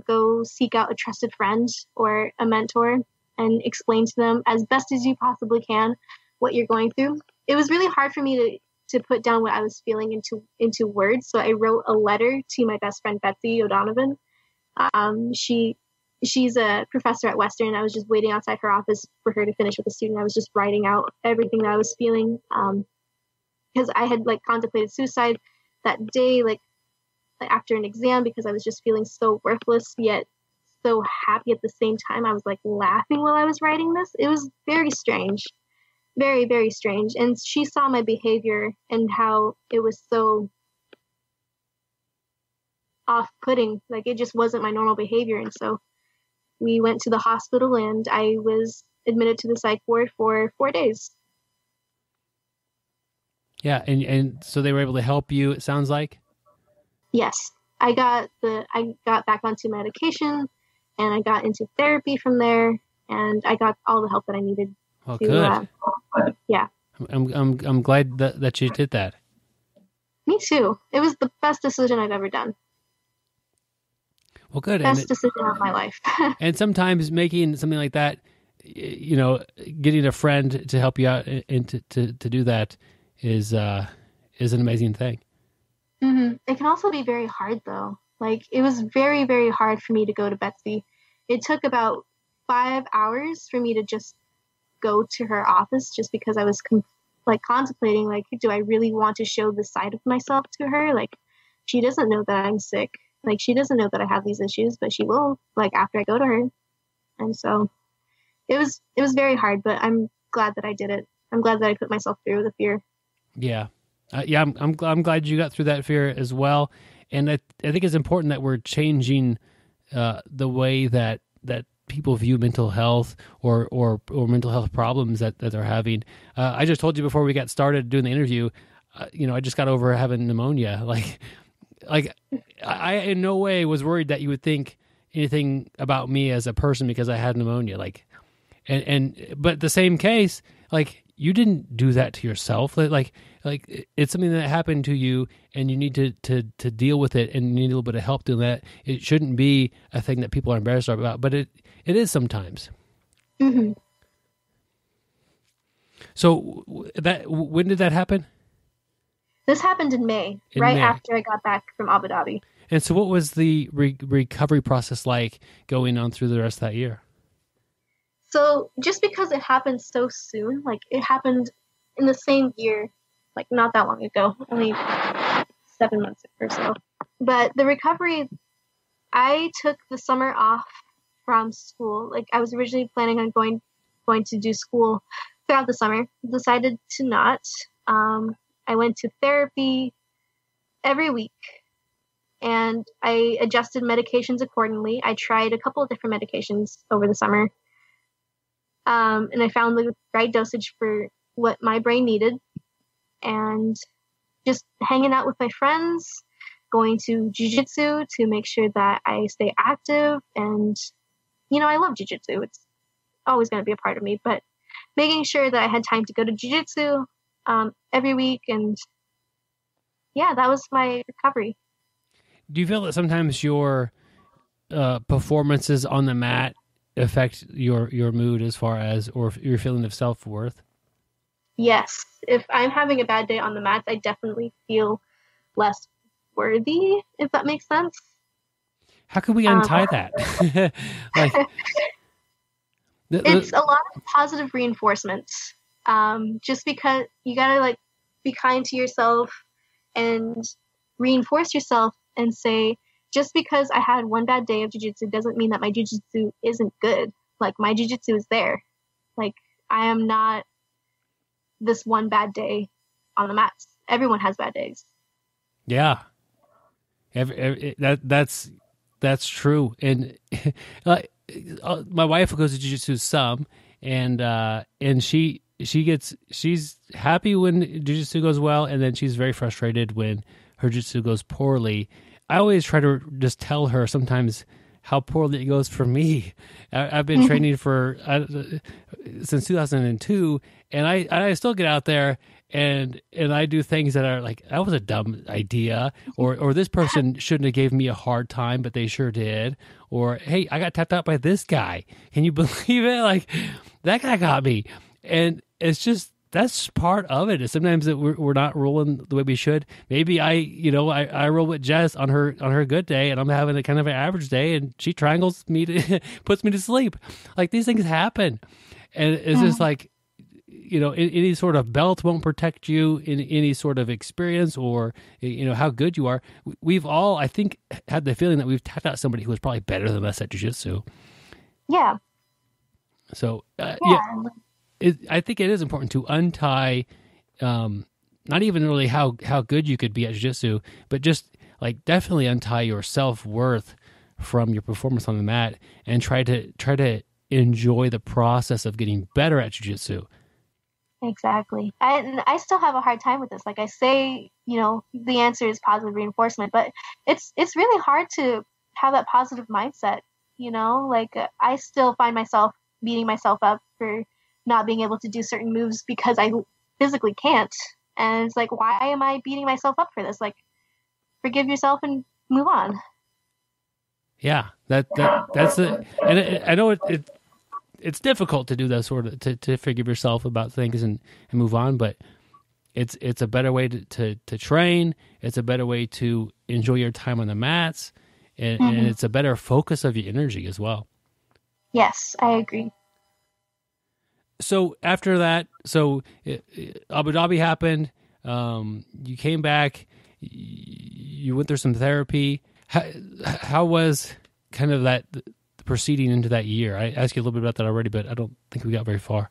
go seek out a trusted friend or a mentor and explain to them as best as you possibly can what you're going through. It was really hard for me to put down what I was feeling into words, so I wrote a letter to my best friend Betsy O'Donovan. She's a professor at Western, and I was just waiting outside her office for her to finish with a student. I was just writing out everything that I was feeling, because I had contemplated suicide that day, after an exam, because I was just feeling so worthless yet so happy at the same time. I was laughing while I was writing this. It was very strange, very, very strange. And she saw my behavior and how it was so off-putting. It just wasn't my normal behavior. And so we went to the hospital, and I was admitted to the psych ward for 4 days. Yeah, and so they were able to help you, it sounds like? Yes. I got back onto medication, and I got into therapy from there, and I got all the help that I needed. Oh, good. Yeah. I'm glad that you did that. Me too. It was the best decision I've ever done. Well, good. Best decision of my life. And sometimes making something like that, getting a friend to help you out and to do that is an amazing thing. Mm-hmm. It can also be very hard, though. It was very, very hard for me to go to Betsy. It took about 5 hours for me to just go to her office, just because I was contemplating, do I really want to show this side of myself to her? She doesn't know that I'm sick. She doesn't know that I have these issues, but she will, after I go to her. And so it was very hard, but I'm glad that I did it. I'm glad that I put myself through the fear. Yeah. I'm glad you got through that fear as well. And I think it's important that we're changing the way that people view mental health or mental health problems that they're having. I just told you before we got started doing the interview, I just got over having pneumonia. Like I in no way was worried that you would think anything about me as a person because I had pneumonia. Like, but the same case, like you didn't do that to yourself. Like it's something that happened to you and you need to deal with it and you need a little bit of help doing that. It shouldn't be a thing that people are embarrassed about, but it is sometimes. Mm-hmm. So when did that happen? This happened in May, after I got back from Abu Dhabi. And so what was the recovery process like going on through the rest of that year? So just because it happened so soon, like it happened in the same year, like not that long ago, only 7 months or so. But the recovery, I took the summer off from school. Like I was originally planning on going to do school throughout the summer. Decided to not. I went to therapy every week and I adjusted medications accordingly. I tried a couple of different medications over the summer. And I found the right dosage for what my brain needed. And just hanging out with my friends, going to jiu-jitsu to make sure that I stay active. And, I love jiu-jitsu. It's always going to be a part of me. But making sure that I had time to go to jiu-jitsu every week. And, yeah, that was my recovery. Do you feel that sometimes your performances on the mat affect your mood as far as, or your feeling of self-worth? Yes. If I'm having a bad day on the mats, I definitely feel less worthy, if that makes sense. How can we untie that? It's a lot of positive reinforcements. Just because you gotta be kind to yourself and reinforce yourself and say, just because I had one bad day of jiu-jitsu doesn't mean that my jiu-jitsu isn't good. Like my jiu-jitsu is there. Like I am not this one bad day on the mats. Everyone has bad days. Yeah. That's true. And my wife goes to jiu-jitsu some, and she's happy when jiu-jitsu goes well, and then she's very frustrated when her jiu-jitsu goes poorly. I always try to just tell her sometimes how poorly it goes for me. I've been training since 2002, and I still get out there and I do things that are like, that was a dumb idea, or this person shouldn't have gave me a hard time, but they sure did. Or, hey, I got tapped out by this guy. Can you believe it? Like, that guy got me. And it's just, that's part of it. Sometimes that we're not rolling the way we should. Maybe I roll with Jess on her good day, and I'm having a kind of an average day, and she triangles me puts me to sleep. Like, these things happen, and it's just like, any sort of belt won't protect you in any sort of experience or how good you are. We've all, I think, had the feeling that we've tapped out somebody who was probably better than us at jiu-jitsu. Yeah. So I think it is important to untie, not even really how good you could be at jiu-jitsu, but just like definitely untie your self-worth from your performance on the mat and try to enjoy the process of getting better at jiu-jitsu. Exactly. I still have a hard time with this. Like I say, the answer is positive reinforcement, but it's really hard to have that positive mindset, like I still find myself beating myself up for not being able to do certain moves because I physically can't. And it's like, why am I beating myself up for this? Like, forgive yourself and move on. Yeah, that's it. And I know it's difficult to do that sort of, to forgive yourself about things and move on, but it's a better way to train. It's a better way to enjoy your time on the mats, and it's a better focus of your energy as well. Yes, I agree. So after that, Abu Dhabi happened. You came back. You went through some therapy. How was kind of that proceeding into that year? I asked you a little bit about that already, but I don't think we got very far.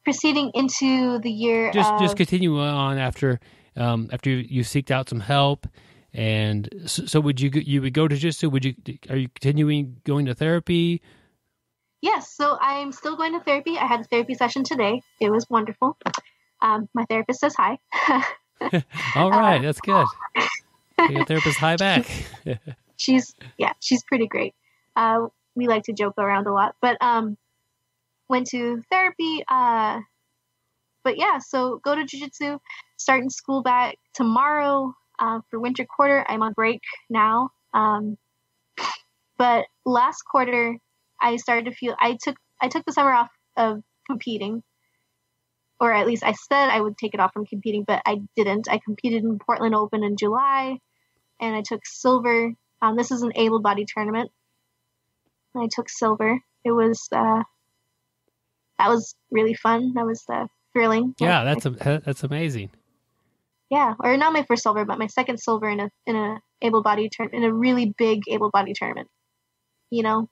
Proceeding into the year, just continue on after you seeked out some help And so would you would go to jiu-jitsu? Are you continuing going to therapy? Yes, so I'm still going to therapy. I had a therapy session today. It was wonderful. My therapist says hi. All right, that's good. Your therapist hi back. She's pretty great. We like to joke around a lot, but went to therapy. But yeah, so go to jiu-jitsu, starting school back tomorrow for winter quarter. I'm on break now. But last quarter, I started to feel I took the summer off of competing, or at least I said I would take it off from competing, but I didn't. I competed in Portland Open in July, and I took silver. This is an able-bodied tournament. And I took silver. It was that was really fun. That was thrilling. Yeah, that's amazing. Yeah, or not my first silver, but my second silver in a able-bodied tournament, in a really big able-bodied tournament. You know.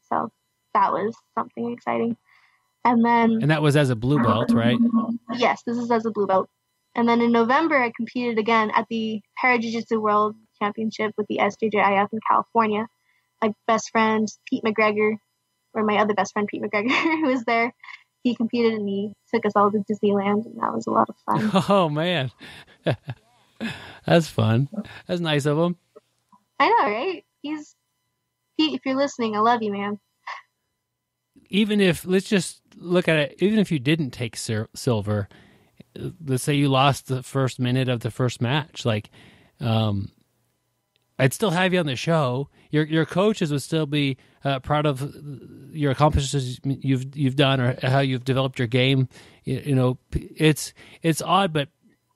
So that was something exciting. And that was as a blue belt, right? Yes, this is as a blue belt. And then in November, I competed again at the Para Jiu-Jitsu World Championship with the SJJIF in California. My best friend, Pete McGregor, or my other best friend, Pete McGregor, who was there, he competed and he took us all to Disneyland, and that was a lot of fun. Oh, man. That's fun. That's nice of him. I know, right? Pete, if you're listening, I love you, man. Even if, let's just look at it, even if you didn't take silver, let's say you lost the first minute of the first match, like, I'd still have you on the show. Your coaches would still be proud of your accomplishments you've done, or how you've developed your game. You know, it's odd, but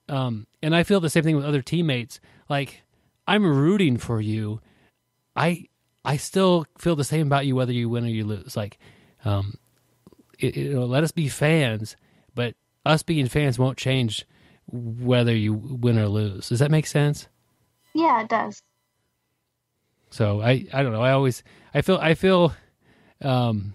and I feel the same thing with other teammates. Like, I'm rooting for you. I still feel the same about you whether you win or you lose. Like, let us be fans, but us being fans won't change whether you win or lose. Does that make sense? Yeah, it does. So I don't know. I feel I'm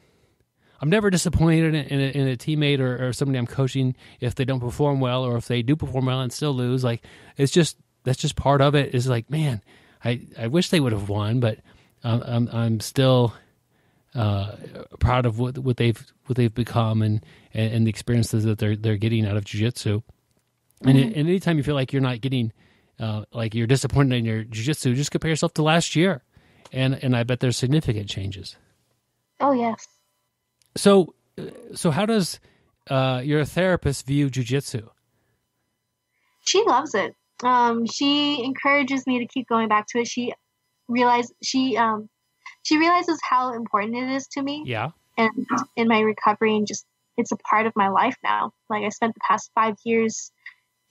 never disappointed in a teammate or somebody I'm coaching if they don't perform well, or if they do perform well and still lose. Like, that's just part of it. Is like, man, I wish they would have won, but I'm still proud of what they've become and the experiences that they're getting out of jiu-jitsu. Mm-hmm. And anytime you feel like you're not getting like you're disappointed in your jiu-jitsu, just compare yourself to last year, and I bet there's significant changes. Oh yes. So how does your therapist view jiu-jitsu? She loves it. She encourages me to keep going back to it. She realizes how important it is to me. Yeah. And in my recovery, and just it's a part of my life now. Like, I spent the past 5 years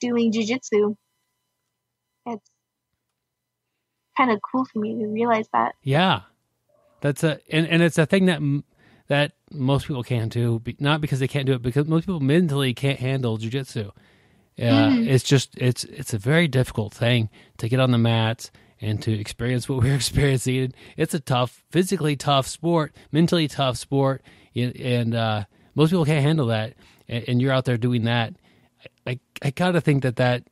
doing jiu-jitsu. It's kind of cool for me to realize that. Yeah, that's and it's a thing that most people can't do. Not because they can't do it, because most people mentally can't handle jiu-jitsu. It's a very difficult thing to get on the mats and to experience what we're experiencing. It's a physically tough sport, mentally tough sport, and most people can't handle that. And you're out there doing that. I gotta think that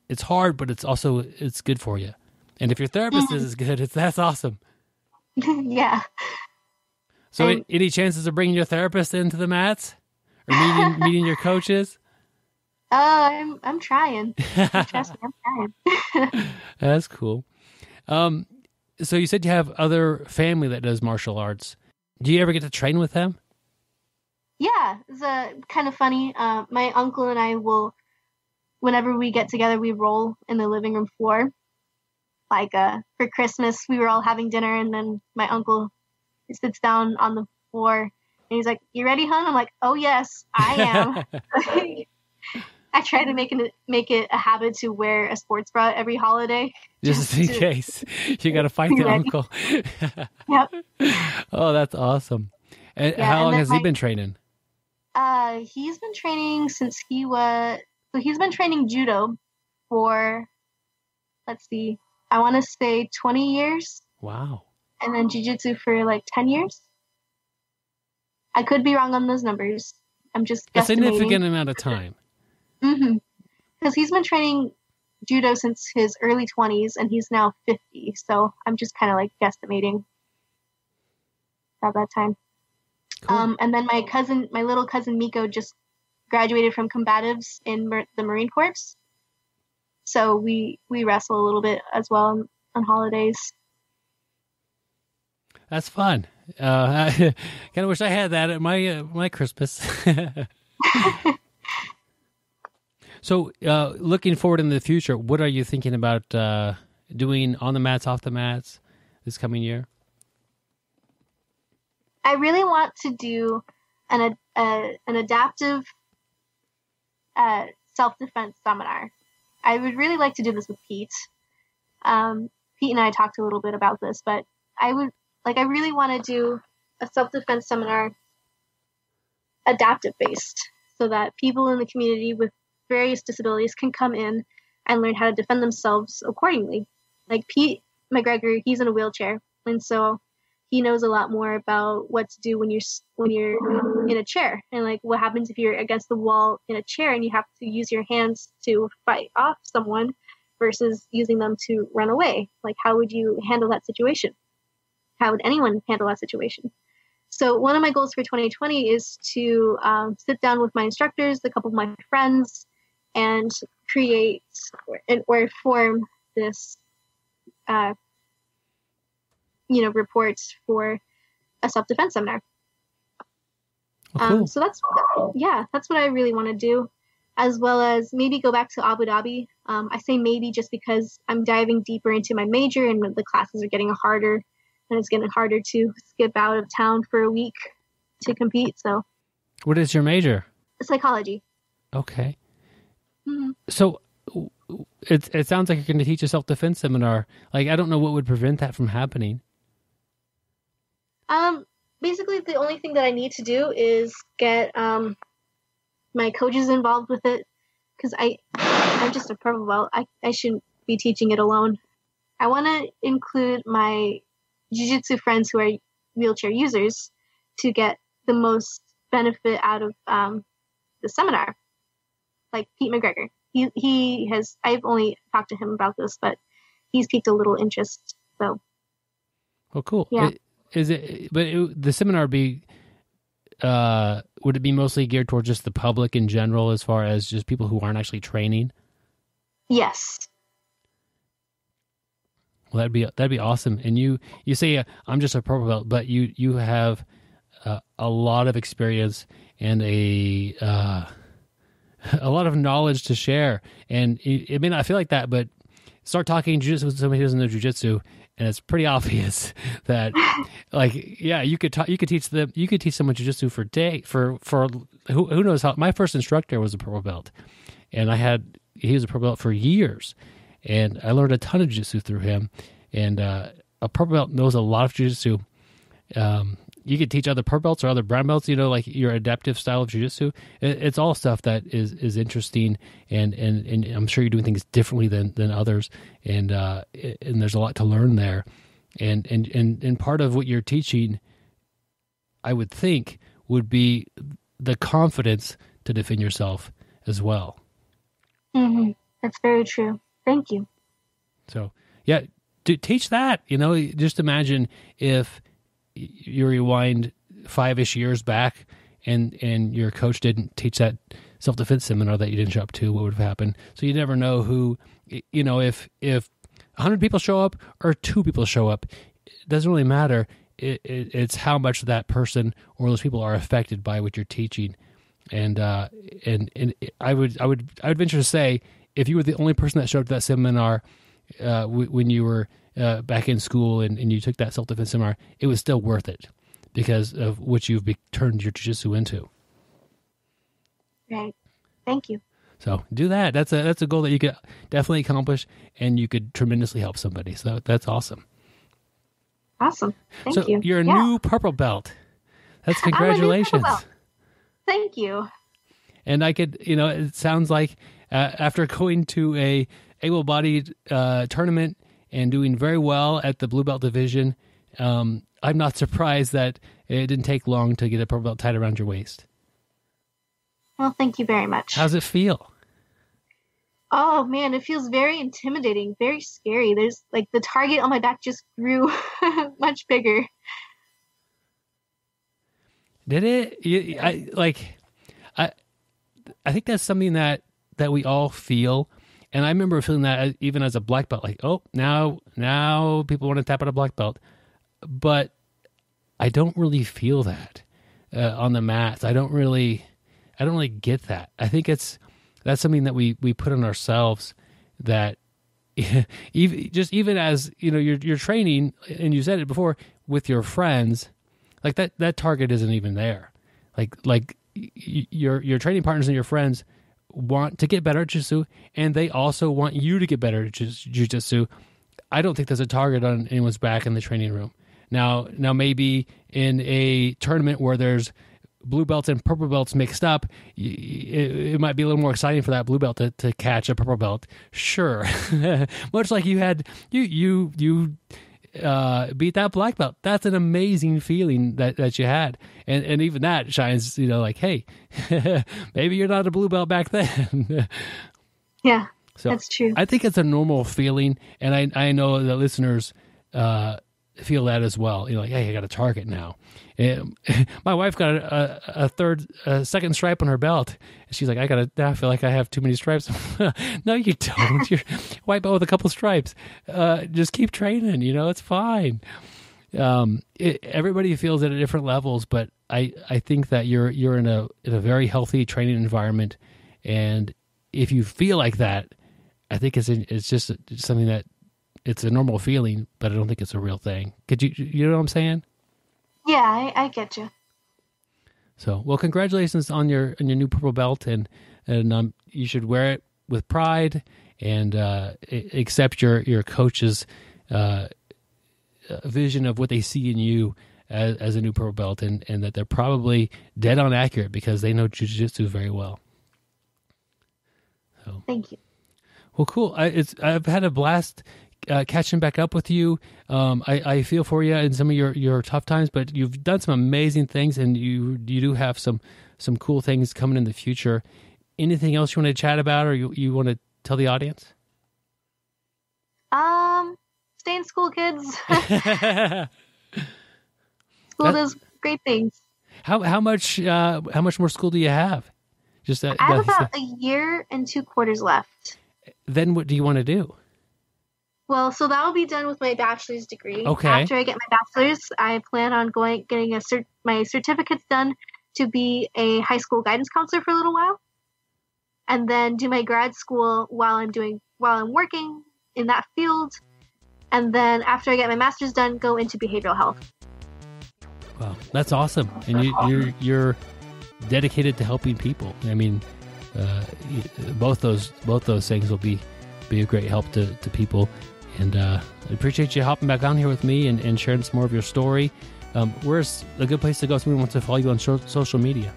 it's hard, but it's good for you. And if your therapist is good, that's awesome. Yeah. So, any chances of bringing your therapist into the mats or meeting your coaches? I'm trying. Trust me, I'm trying. That's cool. So you said you have other family that does martial arts. Do you ever get to train with them? Yeah, it's kind of funny. My uncle and I will, whenever we get together, we roll in the living room floor. Like for Christmas, we were all having dinner, and then my uncle sits down on the floor, and he's like, "You ready, hon?" I'm like, "Oh yes, I am." I try to make it a habit to wear a sports bra every holiday. Just in case. You got to fight the uncle. Yep. Oh, that's awesome. And how long has he been training? He's been training since he's been training judo for, let's see, I want to say 20 years. Wow. And then jiu-jitsu for like 10 years. I could be wrong on those numbers. I'm just guesstimating. A significant amount of time. Mm-hmm. Because he's been training judo since his early 20s, and he's now 50. So I'm just kind of like guesstimating at that time. Cool. And then my little cousin Miko just graduated from combatives in the Marine Corps. So we wrestle a little bit as well on holidays. That's fun. I kind of wish I had that at my Christmas. So, looking forward in the future, what are you thinking about doing on the mats, off the mats this coming year? I really want to do an adaptive self-defense seminar. I would really like to do this with Pete. Pete and I talked a little bit about this, but I really want to do a self-defense seminar adaptive based, so that people in the community with various disabilities can come in and learn how to defend themselves accordingly. Like Pete McGregor, he's in a wheelchair, and so he knows a lot more about what to do when you're in a chair, and like what happens if you're against the wall in a chair and you have to use your hands to fight off someone versus using them to run away. Like, how would you handle that situation? How would anyone handle that situation? So one of my goals for 2020 is to sit down with my instructors, a couple of my friends, and create or form this, reports for a self-defense seminar. Oh, cool. So that's what I really want to do, as well as maybe go back to Abu Dhabi. I say maybe just because I'm diving deeper into my major and the classes are getting harder, and it's getting harder to skip out of town for a week to compete. So, what is your major? Psychology. Okay. Mm-hmm. So it sounds like you're going to teach a self-defense seminar. Like, I don't know what would prevent that from happening. Basically, the only thing that I need to do is get my coaches involved with it, because I'm just a purple belt. I shouldn't be teaching it alone. I want to include my jiu-jitsu friends who are wheelchair users to get the most benefit out of the seminar. Like Pete McGregor, he has. I've only talked to him about this, but he's piqued a little interest. So, oh, cool. Yeah. The seminar would it be mostly geared towards just the public in general, as far as just people who aren't actually training? Yes. Well, that'd be awesome. And you say I'm just a purple belt, but you have a lot of experience and a lot of knowledge to share. And it may not feel like that, but start talking jiu-jitsu with somebody who doesn't know jiu-jitsu, and it's pretty obvious that, like, yeah, you could teach someone jiu-jitsu for who knows how. My first instructor was a purple belt, and he was a purple belt for years, and I learned a ton of jiu-jitsu through him. And a purple belt knows a lot of jiu-jitsu. You could teach other purple belts or other brown belts, like your adaptive style of jiu-jitsu. It's all stuff that is interesting, and I'm sure you're doing things differently than others, and there's a lot to learn there. And part of what you're teaching, I would think, would be the confidence to defend yourself as well. Mm-hmm. That's very true. Thank you. So, yeah, teach that. Just imagine if you rewind 5-ish years back and your coach didn't teach that self-defense seminar that you didn't show up to, what would have happened? So you never know who, if 100 people show up or 2 people show up, it doesn't really matter. It's how much that person or those people are affected by what you're teaching. And I would venture to say, if you were the only person that showed up to that seminar when you were back in school and you took that self-defense seminar, it was still worth it because of what you've turned your jiu-jitsu into. Right. Thank you. So do that. That's a goal that you could definitely accomplish, and you could tremendously help somebody. So that's awesome. Awesome. Thank you. You're a new purple belt. That's congratulations. I'm a new purple belt. Thank you. And I could, it sounds like after going to a able-bodied tournament and doing very well at the blue belt division, I'm not surprised that it didn't take long to get a purple belt tied around your waist. Well, thank you very much. How's it feel? Oh man, it feels very intimidating, very scary. There's like the target on my back just grew much bigger. Did it? I think that's something that we all feel. And I remember feeling that even as a black belt, like, oh, now people want to tap out a black belt. But I don't really feel that on the mats. I don't really get that. I think that's something that we put on ourselves, that even as, you know, you're training, and you said it before, with your friends, like that target isn't even there. Like your training partners and your friends want to get better at jiu-jitsu, and they also want you to get better at jiu-jitsu. I don't think there's a target on anyone's back in the training room. Now maybe in a tournament where there's blue belts and purple belts mixed up, it might be a little more exciting for that blue belt to catch a purple belt. Sure. Much like you beat that black belt. That's an amazing feeling that you had. And even that shines, you know, like, hey, maybe you're not a blue belt back then. Yeah, so that's true. I think it's a normal feeling, and I know the listeners feel that as well. You know, like, hey, I got a target now. And my wife got a second stripe on her belt. She's like, I feel like I have too many stripes. No, you don't. You're white belt with a couple stripes. Just keep training. You know, it's fine. Everybody feels it at different levels, but I think that you're in a very healthy training environment, and if you feel like that, I think it's just something that it's a normal feeling, but I don't think it's a real thing. You know what I'm saying? Yeah, I get you. So, well, congratulations on your new purple belt, and you should wear it with pride and accept your coach's vision of what they see in you as a new purple belt, and that they're probably dead on accurate because they know jiu-jitsu very well. So, thank you. Well, cool. I've had a blast catching back up with you. I feel for you in some of your tough times, but you've done some amazing things, and you do have some cool things coming in the future. Anything else you want to chat about, or you want to tell the audience? Stay in school, kids. School does great things. How much more school do you have? I have about a year and 2 quarters left. Then what do you want to do? Well, so that will be done with my bachelor's degree. Okay. After I get my bachelor's, I plan on getting my certificates done to be a high school guidance counselor for a little while, and then do my grad school while I'm working in that field, and then after I get my master's done, go into behavioral health. Wow, that's awesome, and you're dedicated to helping people. I mean, both those things will be a great help to people. And I appreciate you hopping back on here with me and sharing some more of your story. Where's a good place to go if someone wants to follow you on social media?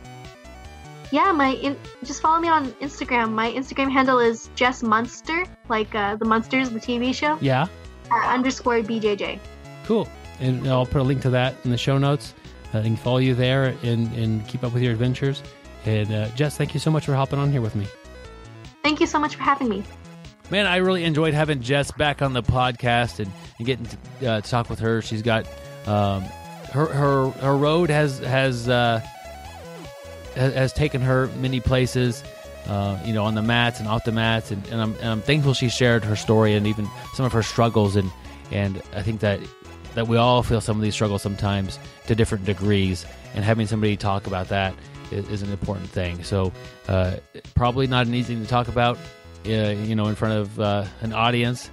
Yeah, just follow me on Instagram. My Instagram handle is Jess Munter, like the Munsters, the TV show. Yeah. _BJJ. Cool. And I'll put a link to that in the show notes. You can follow you there and keep up with your adventures. And Jess, thank you so much for hopping on here with me. Thank you so much for having me. Man, I really enjoyed having Jess back on the podcast and getting to talk with her. She's got her road has taken her many places, on the mats and off the mats, and I'm thankful she shared her story and even some of her struggles, and I think that we all feel some of these struggles sometimes to different degrees, and having somebody talk about that is an important thing. So probably not an easy thing to talk about, in front of an audience,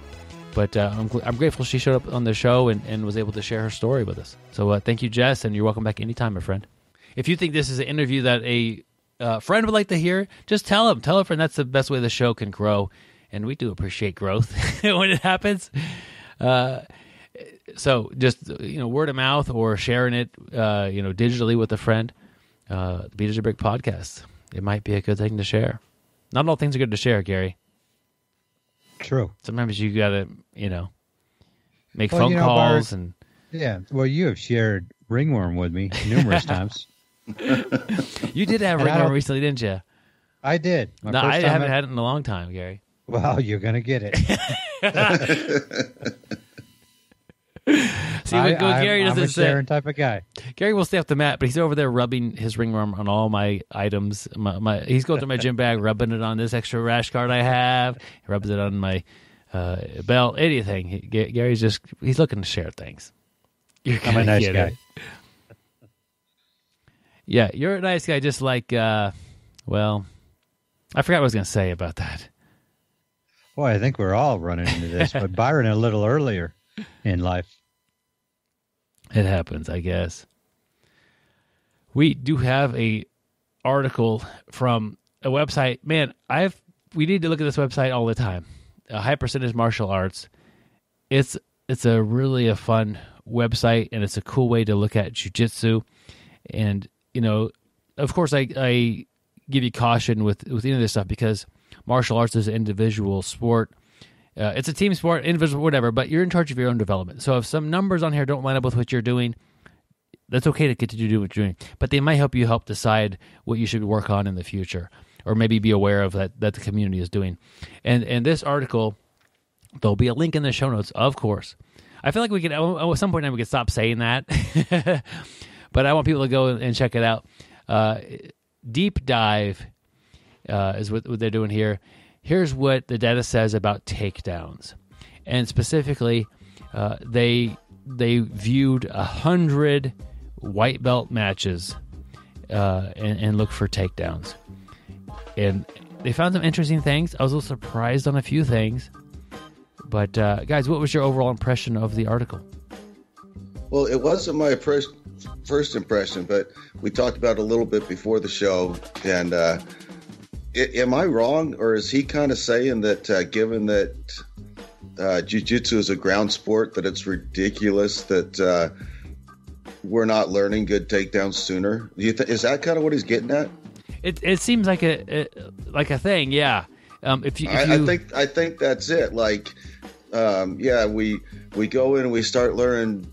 but I'm grateful she showed up on the show and was able to share her story with us. So thank you, Jess, and you're welcome back anytime, my friend. If you think this is an interview that a friend would like to hear, just tell him. Tell a friend. That's the best way the show can grow, and we do appreciate growth when it happens. So just word of mouth or sharing it digitally with a friend. The BjjBrick Podcast. It might be a good thing to share. Not all things are good to share, Gary. True. Sometimes you gotta make phone calls. Bart, yeah. Well, you have shared ringworm with me numerous times. You did have ringworm recently, didn't you? I did. No, I haven't had it in a long time, Gary. Well, you're going to get it. See what Gary doesn't I'm a say. Sharon type of guy. Gary will stay off the mat, but he's over there rubbing his ring worm on all my items. He's going through my gym bag, rubbing it on this extra rash guard I have. He rubs it on my belt, anything. Gary's he's looking to share things. I'm a nice guy. Yeah, you're a nice guy, just like, well, I forgot what I was going to say about that. Boy, I think we're all running into this, but Byron a little earlier in life. It happens, I guess. We do have a article from a website. Man, we need to look at this website all the time. High Percentage Martial Arts. It's a really fun website, and it's a cool way to look at jiu-jitsu. And, of course, I give you caution with any of this stuff because martial arts is an individual sport. It's a team sport, individual, whatever, but you're in charge of your own development. So if some numbers on here don't line up with what you're doing, that's okay to get to do what you're doing. But they might help decide what you should work on in the future, or maybe be aware of that the community is doing. And this article, there'll be a link in the show notes, of course. I feel like we could, at some point in time, we could stop saying that. But I want people to go and check it out. Deep Dive is what they're doing here. Here's what the data says about takedowns. And specifically, they viewed 100 white belt matches and looked for takedowns. And they found some interesting things. I was a little surprised on a few things. But, guys, what was your overall impression of the article? Well, it wasn't my first impression, but we talked about it a little bit before the show. And am I wrong, or is he kind of saying that given that jiu-jitsu is a ground sport, that it's ridiculous that we're not learning good takedowns sooner? Is that kind of what he's getting at? It seems like a thing, yeah. I think that's it. Like, we go in and we start learning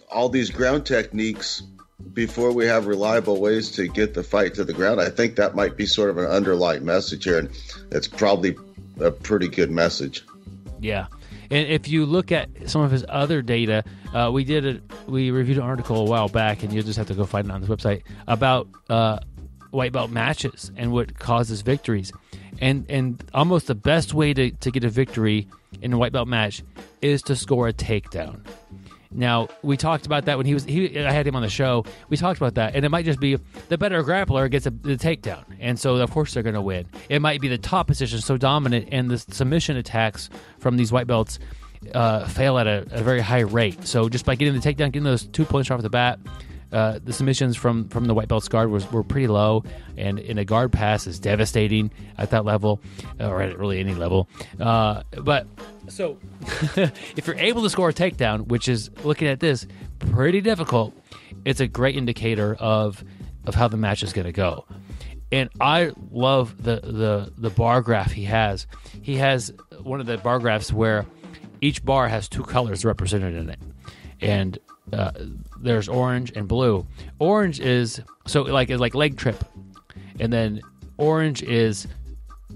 all these ground techniques before we have reliable ways to get the fight to the ground. I think that might be sort of an underlying message here, and it's probably a pretty good message. Yeah. And if you look at some of his other data, we reviewed an article a while back, and you'll just have to go find it on this website, about white belt matches and what causes victories. And almost the best way to get a victory in a white belt match is to score a takedown. Now, we talked about that when I had him on the show. We talked about that, and it might just be the better grappler gets the takedown, and so of course they're going to win. It might be the top position so dominant, and the submission attacks from these white belts fail at a very high rate. So just by getting the takedown, getting those 2 points off the bat, the submissions from the white belt's guard were pretty low, and in a guard pass is devastating at that level, or at really any level. But so if you're able to score a takedown, which is, looking at this, pretty difficult, it's a great indicator of how the match is going to go. And I love the bar graph he has. He has one of the bar graphs where each bar has two colors represented in it. And there's orange and blue. Orange is like leg trip, and then orange is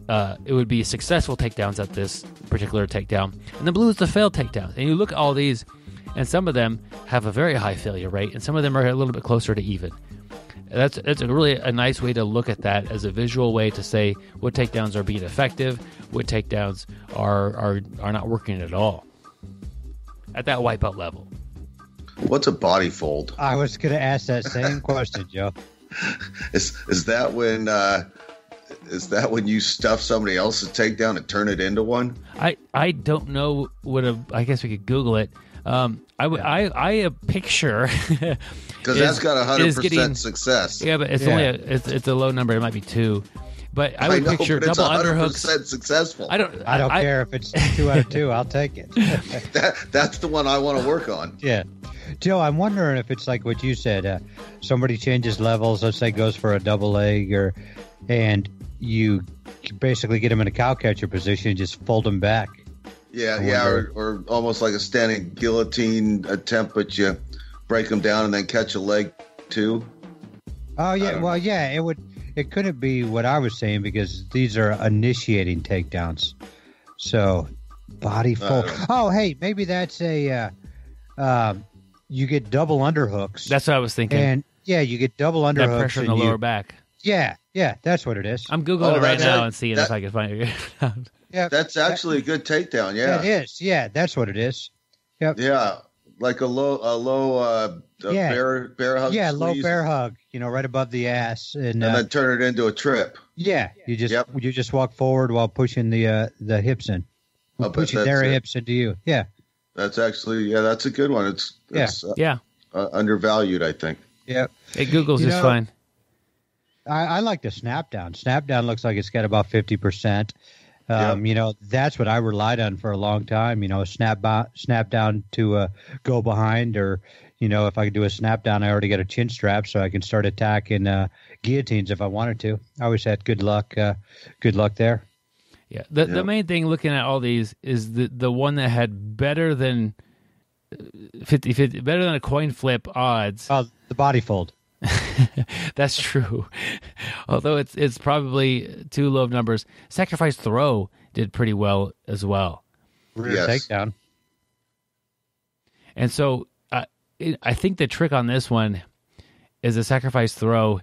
it would be successful takedowns at this particular takedown, and then blue is the failed takedowns. And you look at all these, and some of them have a very high failure rate, and some of them are a little bit closer to even. That's a nice way to look at that as a visual way to say what takedowns are being effective, what takedowns are not working at all at that white belt level. What's a body fold? I was going to ask that same question, Joe. Is that when you stuff somebody else's takedown and turn it into one? I don't know I guess we could Google it. I picture because that's got 100% success. Yeah, but it's only it's a low number. It might be 2. But I would picture double underhooks. Successful. I don't care if it's 2 out of 2. I'll take it. That's the one I want to work on. Yeah. Joe, I'm wondering if it's like what you said. Somebody changes levels, let's say goes for a double leg, and you basically get them in a cow catcher position and just fold them back. Or almost like a standing guillotine attempt, but you break them down and then catch a leg too. Oh yeah, well yeah, it couldn't be what I was saying because these are initiating takedowns. So body fold. Oh, hey, maybe that's a you get double underhooks. That's what I was thinking. And yeah, you get double underhooks. That pressure in the lower back. Yeah, that's what it is. I'm Googling it right now and seeing if I can find it. Yeah, that's actually a good takedown. Yeah, it is. Yeah, that's what it is. Yep. Yeah, like a low bear hug. Yeah, squeeze, low bear hug. Right above the ass, and then turn it into a trip. Yeah, you just walk forward while pushing the hips in, pushing their hips into you. Yeah, that's actually that's a good one. It's undervalued, I think. Yeah, it Google's just fine. I like the snap down. Snap down looks like it's got about 50%. That's what I relied on for a long time. Snap down to go behind, or if I could do a snap down, I already got a chin strap, so I can start attacking guillotines if I wanted to. I always had good luck there. Yeah, the main thing looking at all these is the one that had better than 50-50, better than a coin flip odds. Oh, the body fold. That's true. Although it's probably too low of numbers. Sacrifice throw did pretty well as well. Rear takedown. And so I think the trick on this one is the sacrifice throw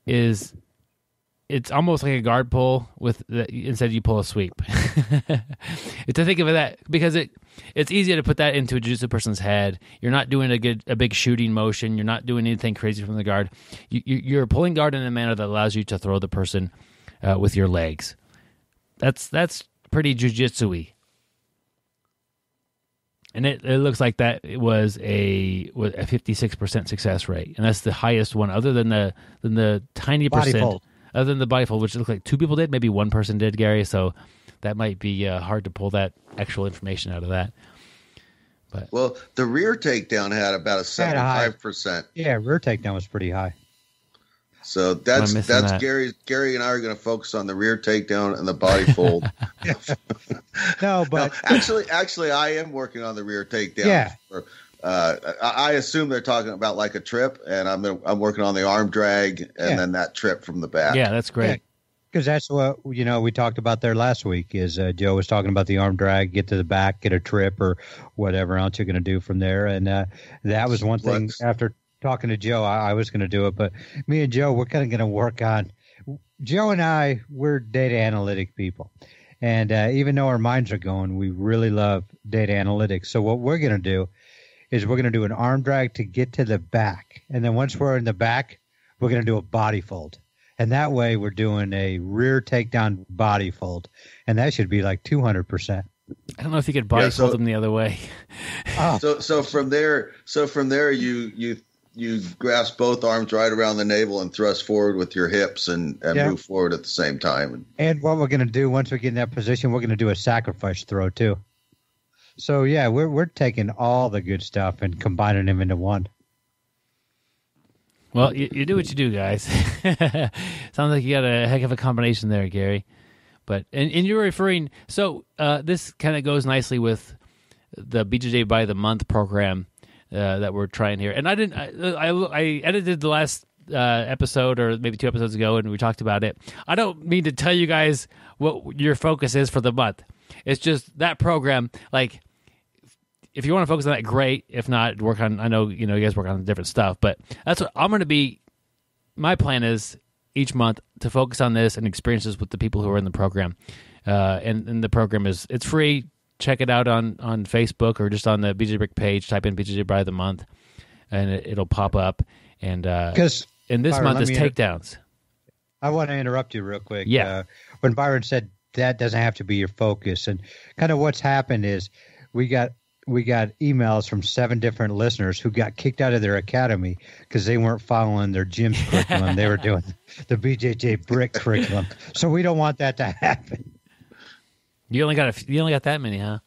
is it's almost like a guard pull instead you pull a sweep. To think of it that because it's easier to put that into a jiu-jitsu person's head. You're not doing a big shooting motion. You're not doing anything crazy from the guard. You're pulling guard in a manner that allows you to throw the person with your legs. That's pretty jiu-jitsu-y. And it looks like that it was a 56% success rate, and that's the highest one, other than the tiny body percent. fold. Other than the body fold, which looked like 2 people did, maybe 1 person did, Gary. So that might be hard to pull that actual information out of that. But the rear takedown had about a 75%. Yeah, rear takedown was pretty high. So that's Gary and I are going to focus on the rear takedown and the body fold. Actually, I am working on the rear takedown. Yeah. I assume they're talking about like a trip, and I'm working on the arm drag and then that trip from the back. Yeah, that's great. Because that's what we talked about there last week. Is Joe was talking about the arm drag, get to the back, get a trip, or whatever else you're going to do from there. And that was one thing. After talking to Joe, I was going to do it, but me and Joe, we're kind of going to work on. Joe and I, we're data analytic people, and even though our minds are going, we really love data analytics. So what we're going to do is we're going to do an arm drag to get to the back. And then once we're in the back, we're going to do a body fold. And that way we're doing a rear takedown body fold. And that should be like 200%. I don't know if you could body fold them the other way. So from there you grasp both arms right around the navel and thrust forward with your hips and move forward at the same time. And what we're going to do once we get in that position, we're going to do a sacrifice throw too. So, yeah, we're taking all the good stuff and combining them into one. Well, you do what you do, guys. Sounds like you got a heck of a combination there, Gary. But and you're referring – so this kind of goes nicely with the BJJ by the Month program that we're trying here. And I edited the last episode or maybe 2 episodes ago, and we talked about it. I don't mean to tell you guys what your focus is for the month. It's just that program, like, if you want to focus on that, great. If not, work on, I know, you guys work on different stuff, but that's what I'm going to be, my plan is each month to focus on this and experiences with the people who are in the program. And the program it's free. Check it out on Facebook or just on the BjjBrick page. Type in BJJ by the Month, and it'll pop up. And this month is takedowns. I want to interrupt you real quick. Yeah. When Byron said that doesn't have to be your focus, and kind of what's happened is we got emails from 7 different listeners who got kicked out of their academy because they weren't following their gym's curriculum. They were doing the BjjBrick curriculum. So we don't want that to happen. You only got that many, huh?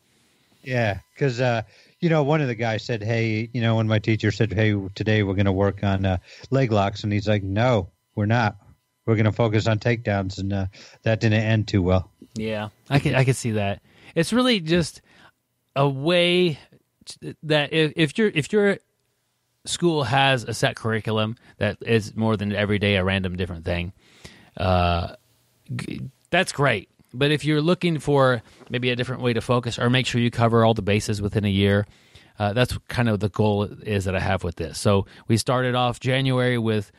Yeah, because one of the guys said, "Hey, when my teacher said, hey, today we're going to work on leg locks," and he's like, "No, we're not. We're going to focus on takedowns," and that didn't end too well. Yeah, I can see that. It's really just a way that if your school has a set curriculum that is more than every day a random different thing, that's great. But if you're looking for maybe a different way to focus, or make sure you cover all the bases within a year, that's kind of the goal is that I have with this. So we started off January with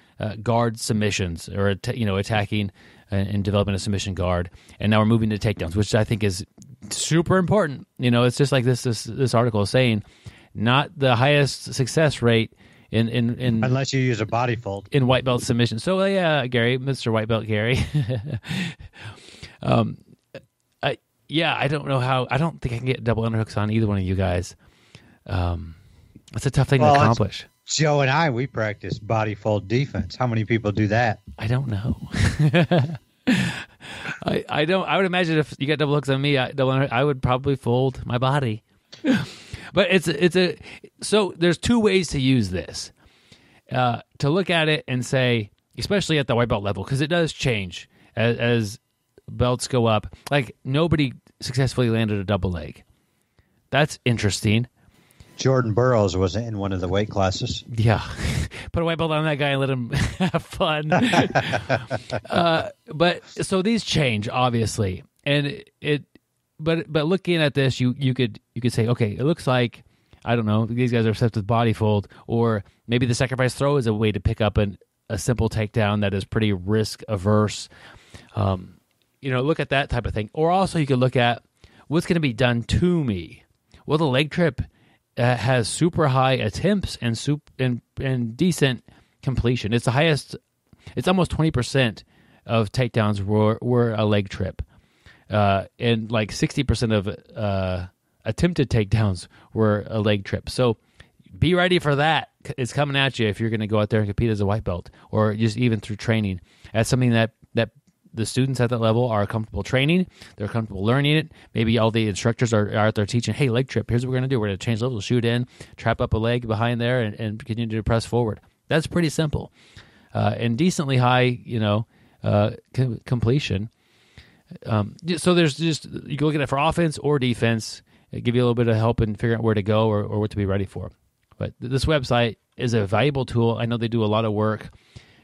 guard submissions, or attacking and developing a submission guard, and now we're moving to takedowns, which I think is super important. It's just like this article is saying, not the highest success rate in unless you use a body fold in white belt submission. So Gary, Mr. White Belt Gary. I don't know how. I don't think I can get double underhooks on either one of you guys. That's a tough thing to accomplish. Joe and we practice body fold defense. How many people do that? I don't know. I don't. I would imagine if you got double hooks on me, I would probably fold my body. But so there's two ways to use this. To look at it and say, especially at the white belt level, because it does change as belts go up. Like, nobody successfully landed a double leg. That's interesting. Jordan Burroughs was in one of the weight classes. Yeah. Put a white belt on that guy and let him have fun. But so these change, obviously. And but looking at this, you could say, okay, it looks like, I don't know, these guys are obsessed with body fold, or maybe the sacrifice throw is a way to pick up a simple takedown that is pretty risk averse. Look at that type of thing. Or also you could look at what's going to be done to me. Well, the leg trip has super high attempts and decent completion. It's the highest. It's almost 20% of takedowns were a leg trip, and like 60% of attempted takedowns were a leg trip. So be ready for that. It's coming at you if you're going to go out there and compete as a white belt, or just even through training. That's something that the students at that level are comfortable training. They're comfortable learning it. Maybe all the instructors are out there teaching, hey, leg trip, here's what we're going to do. We're going to change levels, shoot in, trap up a leg behind there, and continue to press forward. That's pretty simple. And decently high, completion. So there's just, you can look at it for offense or defense. It give you a little bit of help in figuring out where to go or what to be ready for. But this website is a valuable tool. I know they do a lot of work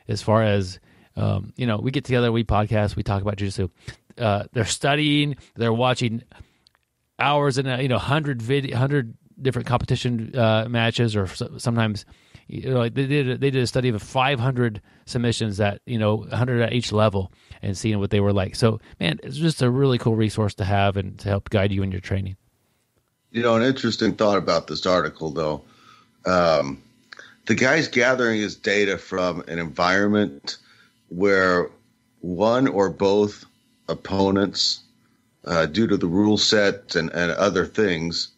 as far as, we get together, we podcast, we talk about jiu-jitsu. They're studying, they're watching hours and 100 different competition matches, or sometimes they did a study of 500 submissions that 100 at each level, and seeing what they were like. So, man, it's just a really cool resource to have and to help guide you in your training. An interesting thought about this article, though. The guy's gathering his data from an environment where one or both opponents, due to the rule set and other things,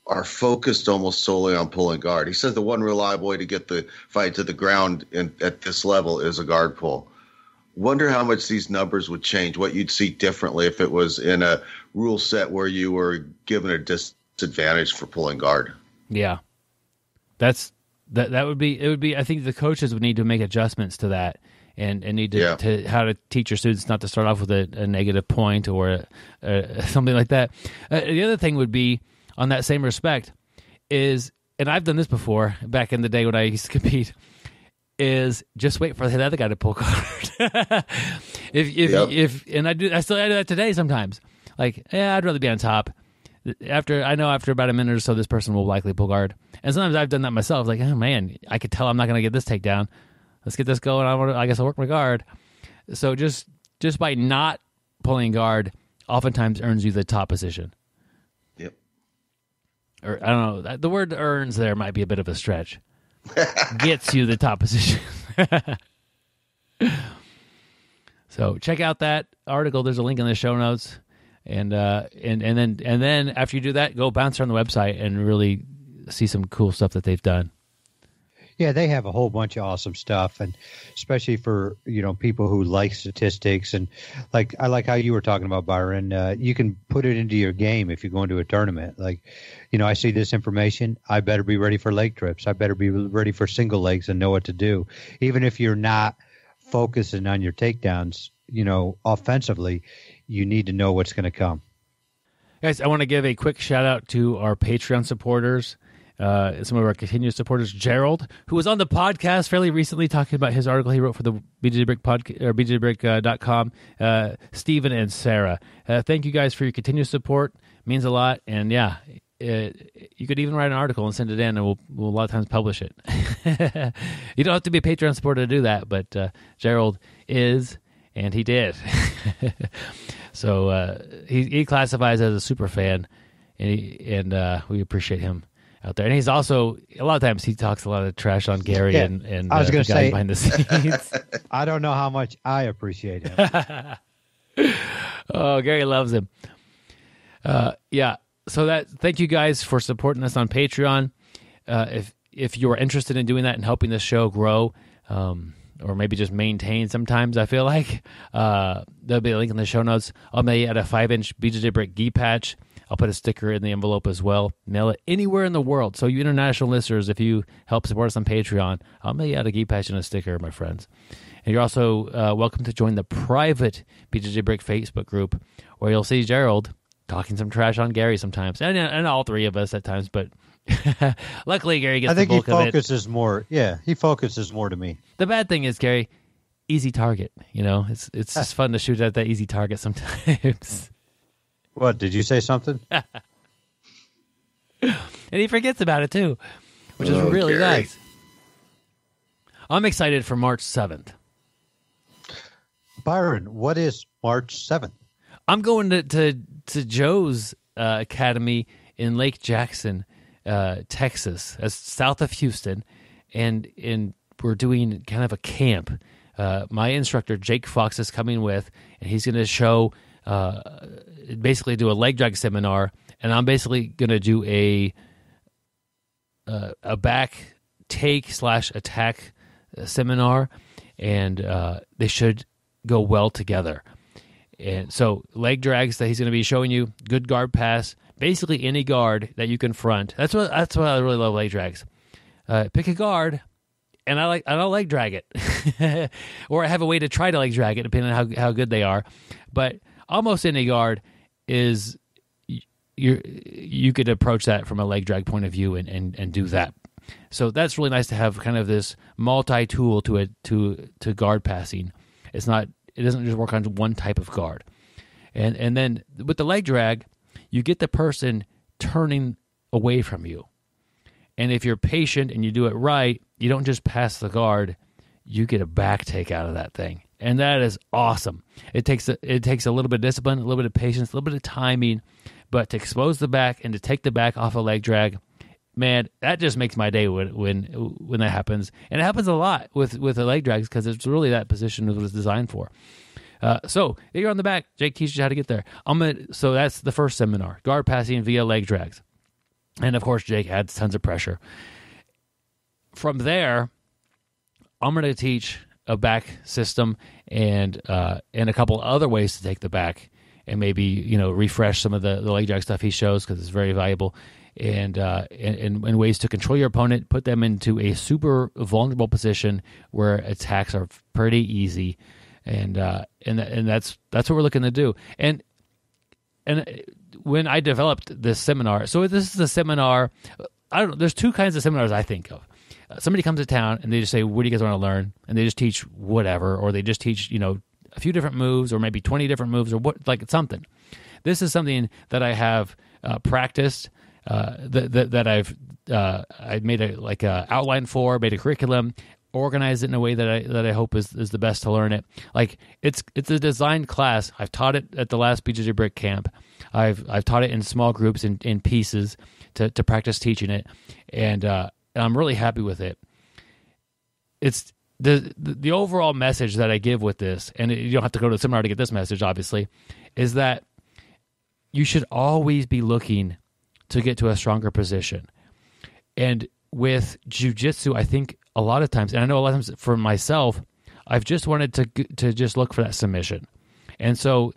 are focused almost solely on pulling guard. He says the one reliable way to get the fight to the ground at this level is a guard pull. Wonder how much these numbers would change, what you'd see differently if it was in a rule set where you were given a disadvantage for pulling guard. Yeah. That would be, I think the coaches would need to make adjustments to that. And need to how to teach your students not to start off with a negative point or something like that. The other thing would be, on that same respect, is, and I've done this before back in the day when I used to compete, is just wait for the other guy to pull guard. And I do that today sometimes. Like, I'd rather be on top. After about a minute or so, this person will likely pull guard. And sometimes I've done that myself. Like, oh man, I could tell I'm not going to get this takedown. Let's get this going. I guess I'll work my guard. So just by not pulling guard, oftentimes earns you the top position. Yep. Or I don't know. The word "earns" there might be a bit of a stretch. Gets you the top position. So check out that article. There's a link in the show notes, and then after you do that, go bounce around the website and really see some cool stuff that they've done. Yeah, they have a whole bunch of awesome stuff, and especially for people who like statistics, and I like how you were talking about, Byron. You can put it into your game if you go into a tournament. Like, I see this information, I better be ready for leg trips. I better be ready for single legs and know what to do. Even if you're not focusing on your takedowns, offensively, you need to know what's going to come. Guys, I want to give a quick shout out to our Patreon supporters. some of our continued supporters, Gerald, who was on the podcast fairly recently talking about his article he wrote for the BjjBrick podcast or BjjBrick.com. Stephen and Sarah, thank you guys for your continued support. It means a lot, and yeah. You could even write an article and send it in, and we'll a lot of times publish it. You don't have to be a Patreon supporter to do that, but Gerald is, and he did. So he classifies as a super fan, and we appreciate him out there. And he's also, a lot of times he talks a lot of trash on Gary and I was going to say behind the scenes. I don't know how much I appreciate him. Oh, Gary loves him. Yeah. So thank you guys for supporting us on Patreon. If you are interested in doing that and helping the show grow, or maybe just maintain sometimes, I feel like, there'll be a link in the show notes. I'll mail you out a 5-inch BjjBrick gi patch. I'll put a sticker in the envelope as well. Mail it anywhere in the world. So you international listeners, if you help support us on Patreon, I'll mail you out a gi patch and a sticker, my friends. And you're also welcome to join the private BjjBrick Facebook group, where you'll see Gerald talking some trash on Gary sometimes, and all three of us at times, but luckily Gary gets the bulk of it. I think he focuses more. Yeah, he focuses more to me. The bad thing is, Gary, easy target. You know, it's just fun to shoot at that easy target sometimes. What, did you say something? And he forgets about it too, which is really Gary. nice. I'm excited for March 7th. Byron, what is March 7th? I'm going to Joe's academy in Lake Jackson, Texas, south of Houston, and we're doing kind of a camp. My instructor, Jake Fox, is coming with, and he's going to show, basically do a leg drag seminar, and I'm basically going to do a back take / attack seminar, and they should go well together. And so leg drags that he's going to be showing you, good guard pass, basically any guard that you confront. That's what I really love leg drags. Pick a guard, and I'll leg drag it, or I have a way to try to leg drag it depending on how good they are. But almost any guard is you could approach that from a leg drag point of view and do that. So that's really nice to have kind of this multi-tool to guard passing. It doesn't just work on one type of guard. And then with the leg drag, you get the person turning away from you. And if you're patient and you do it right, you don't just pass the guard, you get a back take out of that thing. And that is awesome. It takes a little bit of discipline, a little bit of patience, a little bit of timing, but to expose the back and to take the back off a leg drag, man, that just makes my day when that happens. And it happens a lot with the leg drags because it's really that position it was designed for. So if you're on the back, Jake teaches you how to get there. So that's the first seminar, guard passing via leg drags. And of course, Jake adds tons of pressure. From there, I'm going to teach a back system and a couple other ways to take the back, and maybe refresh some of the leg drag stuff he shows because it's very valuable. And ways to control your opponent, put them into a super vulnerable position where attacks are pretty easy, and that's what we're looking to do. And when I developed this seminar, so this is a seminar. There's two kinds of seminars I think of. Somebody comes to town and they just say, "What do you guys want to learn?" And they just teach whatever, or they just teach a few different moves, or maybe 20 different moves, or something. This is something that I have practiced. That I've made a outline for, made a curriculum, organized it in a way that I hope is the best to learn it. Like it's a design class. I've taught it at the last BjjBrick camp. I've taught it in small groups in pieces to practice teaching it, and I'm really happy with it. It's the overall message that I give with this, and you don't have to go to the seminar to get this message, obviously, is that you should always be looking to get to a stronger position. And with jiu-jitsu, I think a lot of times, and I know a lot of times for myself, I've just wanted to just look for that submission. And so,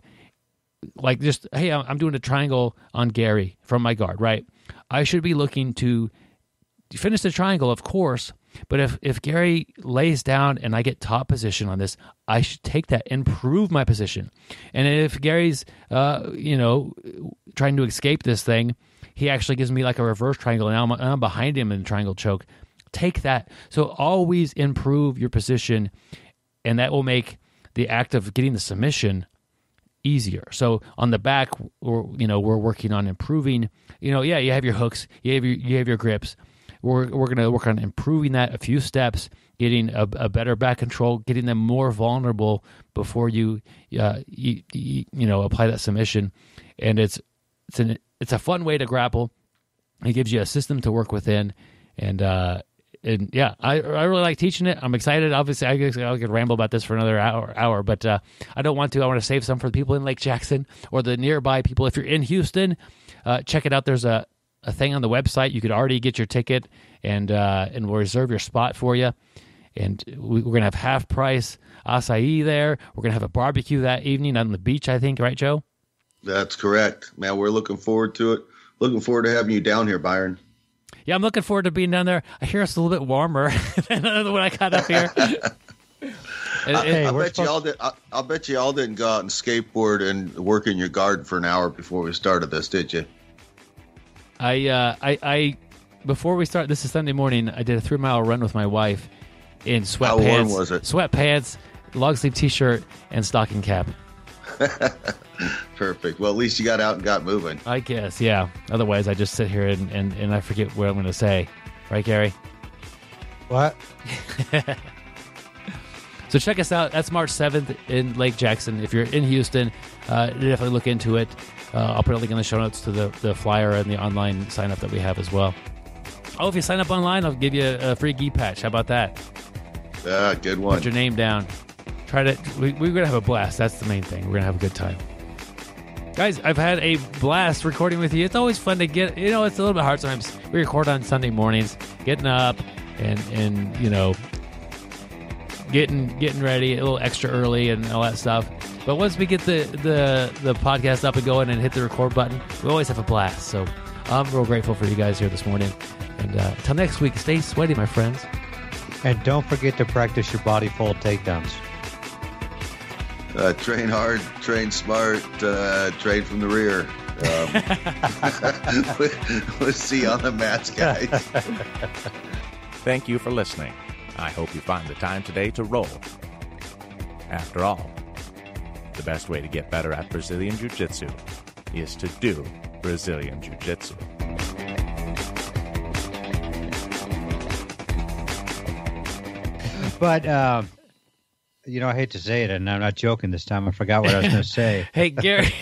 hey, I'm doing a triangle on Gary from my guard, right? I should be looking to finish the triangle, of course, But if Gary lays down and I get top position on this, I should take that, improve my position. And if Gary's, trying to escape this thing, he actually gives me like a reverse triangle, and I'm behind him in the triangle choke. Take that. So always improve your position, and that will make the act of getting the submission easier. So on the back, we're working on improving. You have your hooks, you have your grips. We're going to work on improving that a few steps, getting a better back control, getting them more vulnerable before you apply that submission. And it's a fun way to grapple. It gives you a system to work within, and I really like teaching it. I'm excited. Obviously, I could ramble about this for another hour, but I don't want to. I want to save some for the people in Lake Jackson or the nearby people. If you're in Houston, check it out. There's a thing on the website. You could already get your ticket, and we'll reserve your spot for you. And we're going to have half price acai there. We're going to have a barbecue that evening on the beach, I think. Right, Joe? That's correct, man. We're looking forward to it. Looking forward to having you down here, Byron. Yeah, I'm looking forward to being down there. I hear it's a little bit warmer than when I got up here. I'll bet you all didn't go out and skateboard and work in your garden for an hour before we started this, did you? I before we start, this is Sunday morning, I did a 3-mile run with my wife in sweatpants. How warm was it? Sweatpants, long sleeve t-shirt, and stocking cap. Perfect. Well, at least you got out and got moving. I guess, yeah. Otherwise, I just sit here and I forget what I'm going to say. Right, Gary? What? So check us out. That's March 7th in Lake Jackson. If you're in Houston, definitely look into it. I'll put a link in the show notes to the flyer and the online sign-up that we have as well. Oh, if you sign up online, I'll give you a free gi patch. How about that? Good one. Put your name down. We're going to have a blast. That's the main thing. We're going to have a good time. Guys, I've had a blast recording with you. It's always fun to get, it's a little bit hard sometimes. We record on Sunday mornings, getting up and getting ready a little extra early and all that stuff. But once we get the podcast up and going and hit the record button, we always have a blast. So I'm real grateful for you guys here this morning. And until next week, stay sweaty, my friends. And don't forget to practice your body full of takedowns. Train hard, train smart, train from the rear. We'll see you on the mats, guys. Thank you for listening. I hope you find the time today to roll. After all, the best way to get better at Brazilian Jiu-Jitsu is to do Brazilian Jiu-Jitsu. But, I hate to say it, and I'm not joking this time. I forgot what I was going to say. Hey, Gary.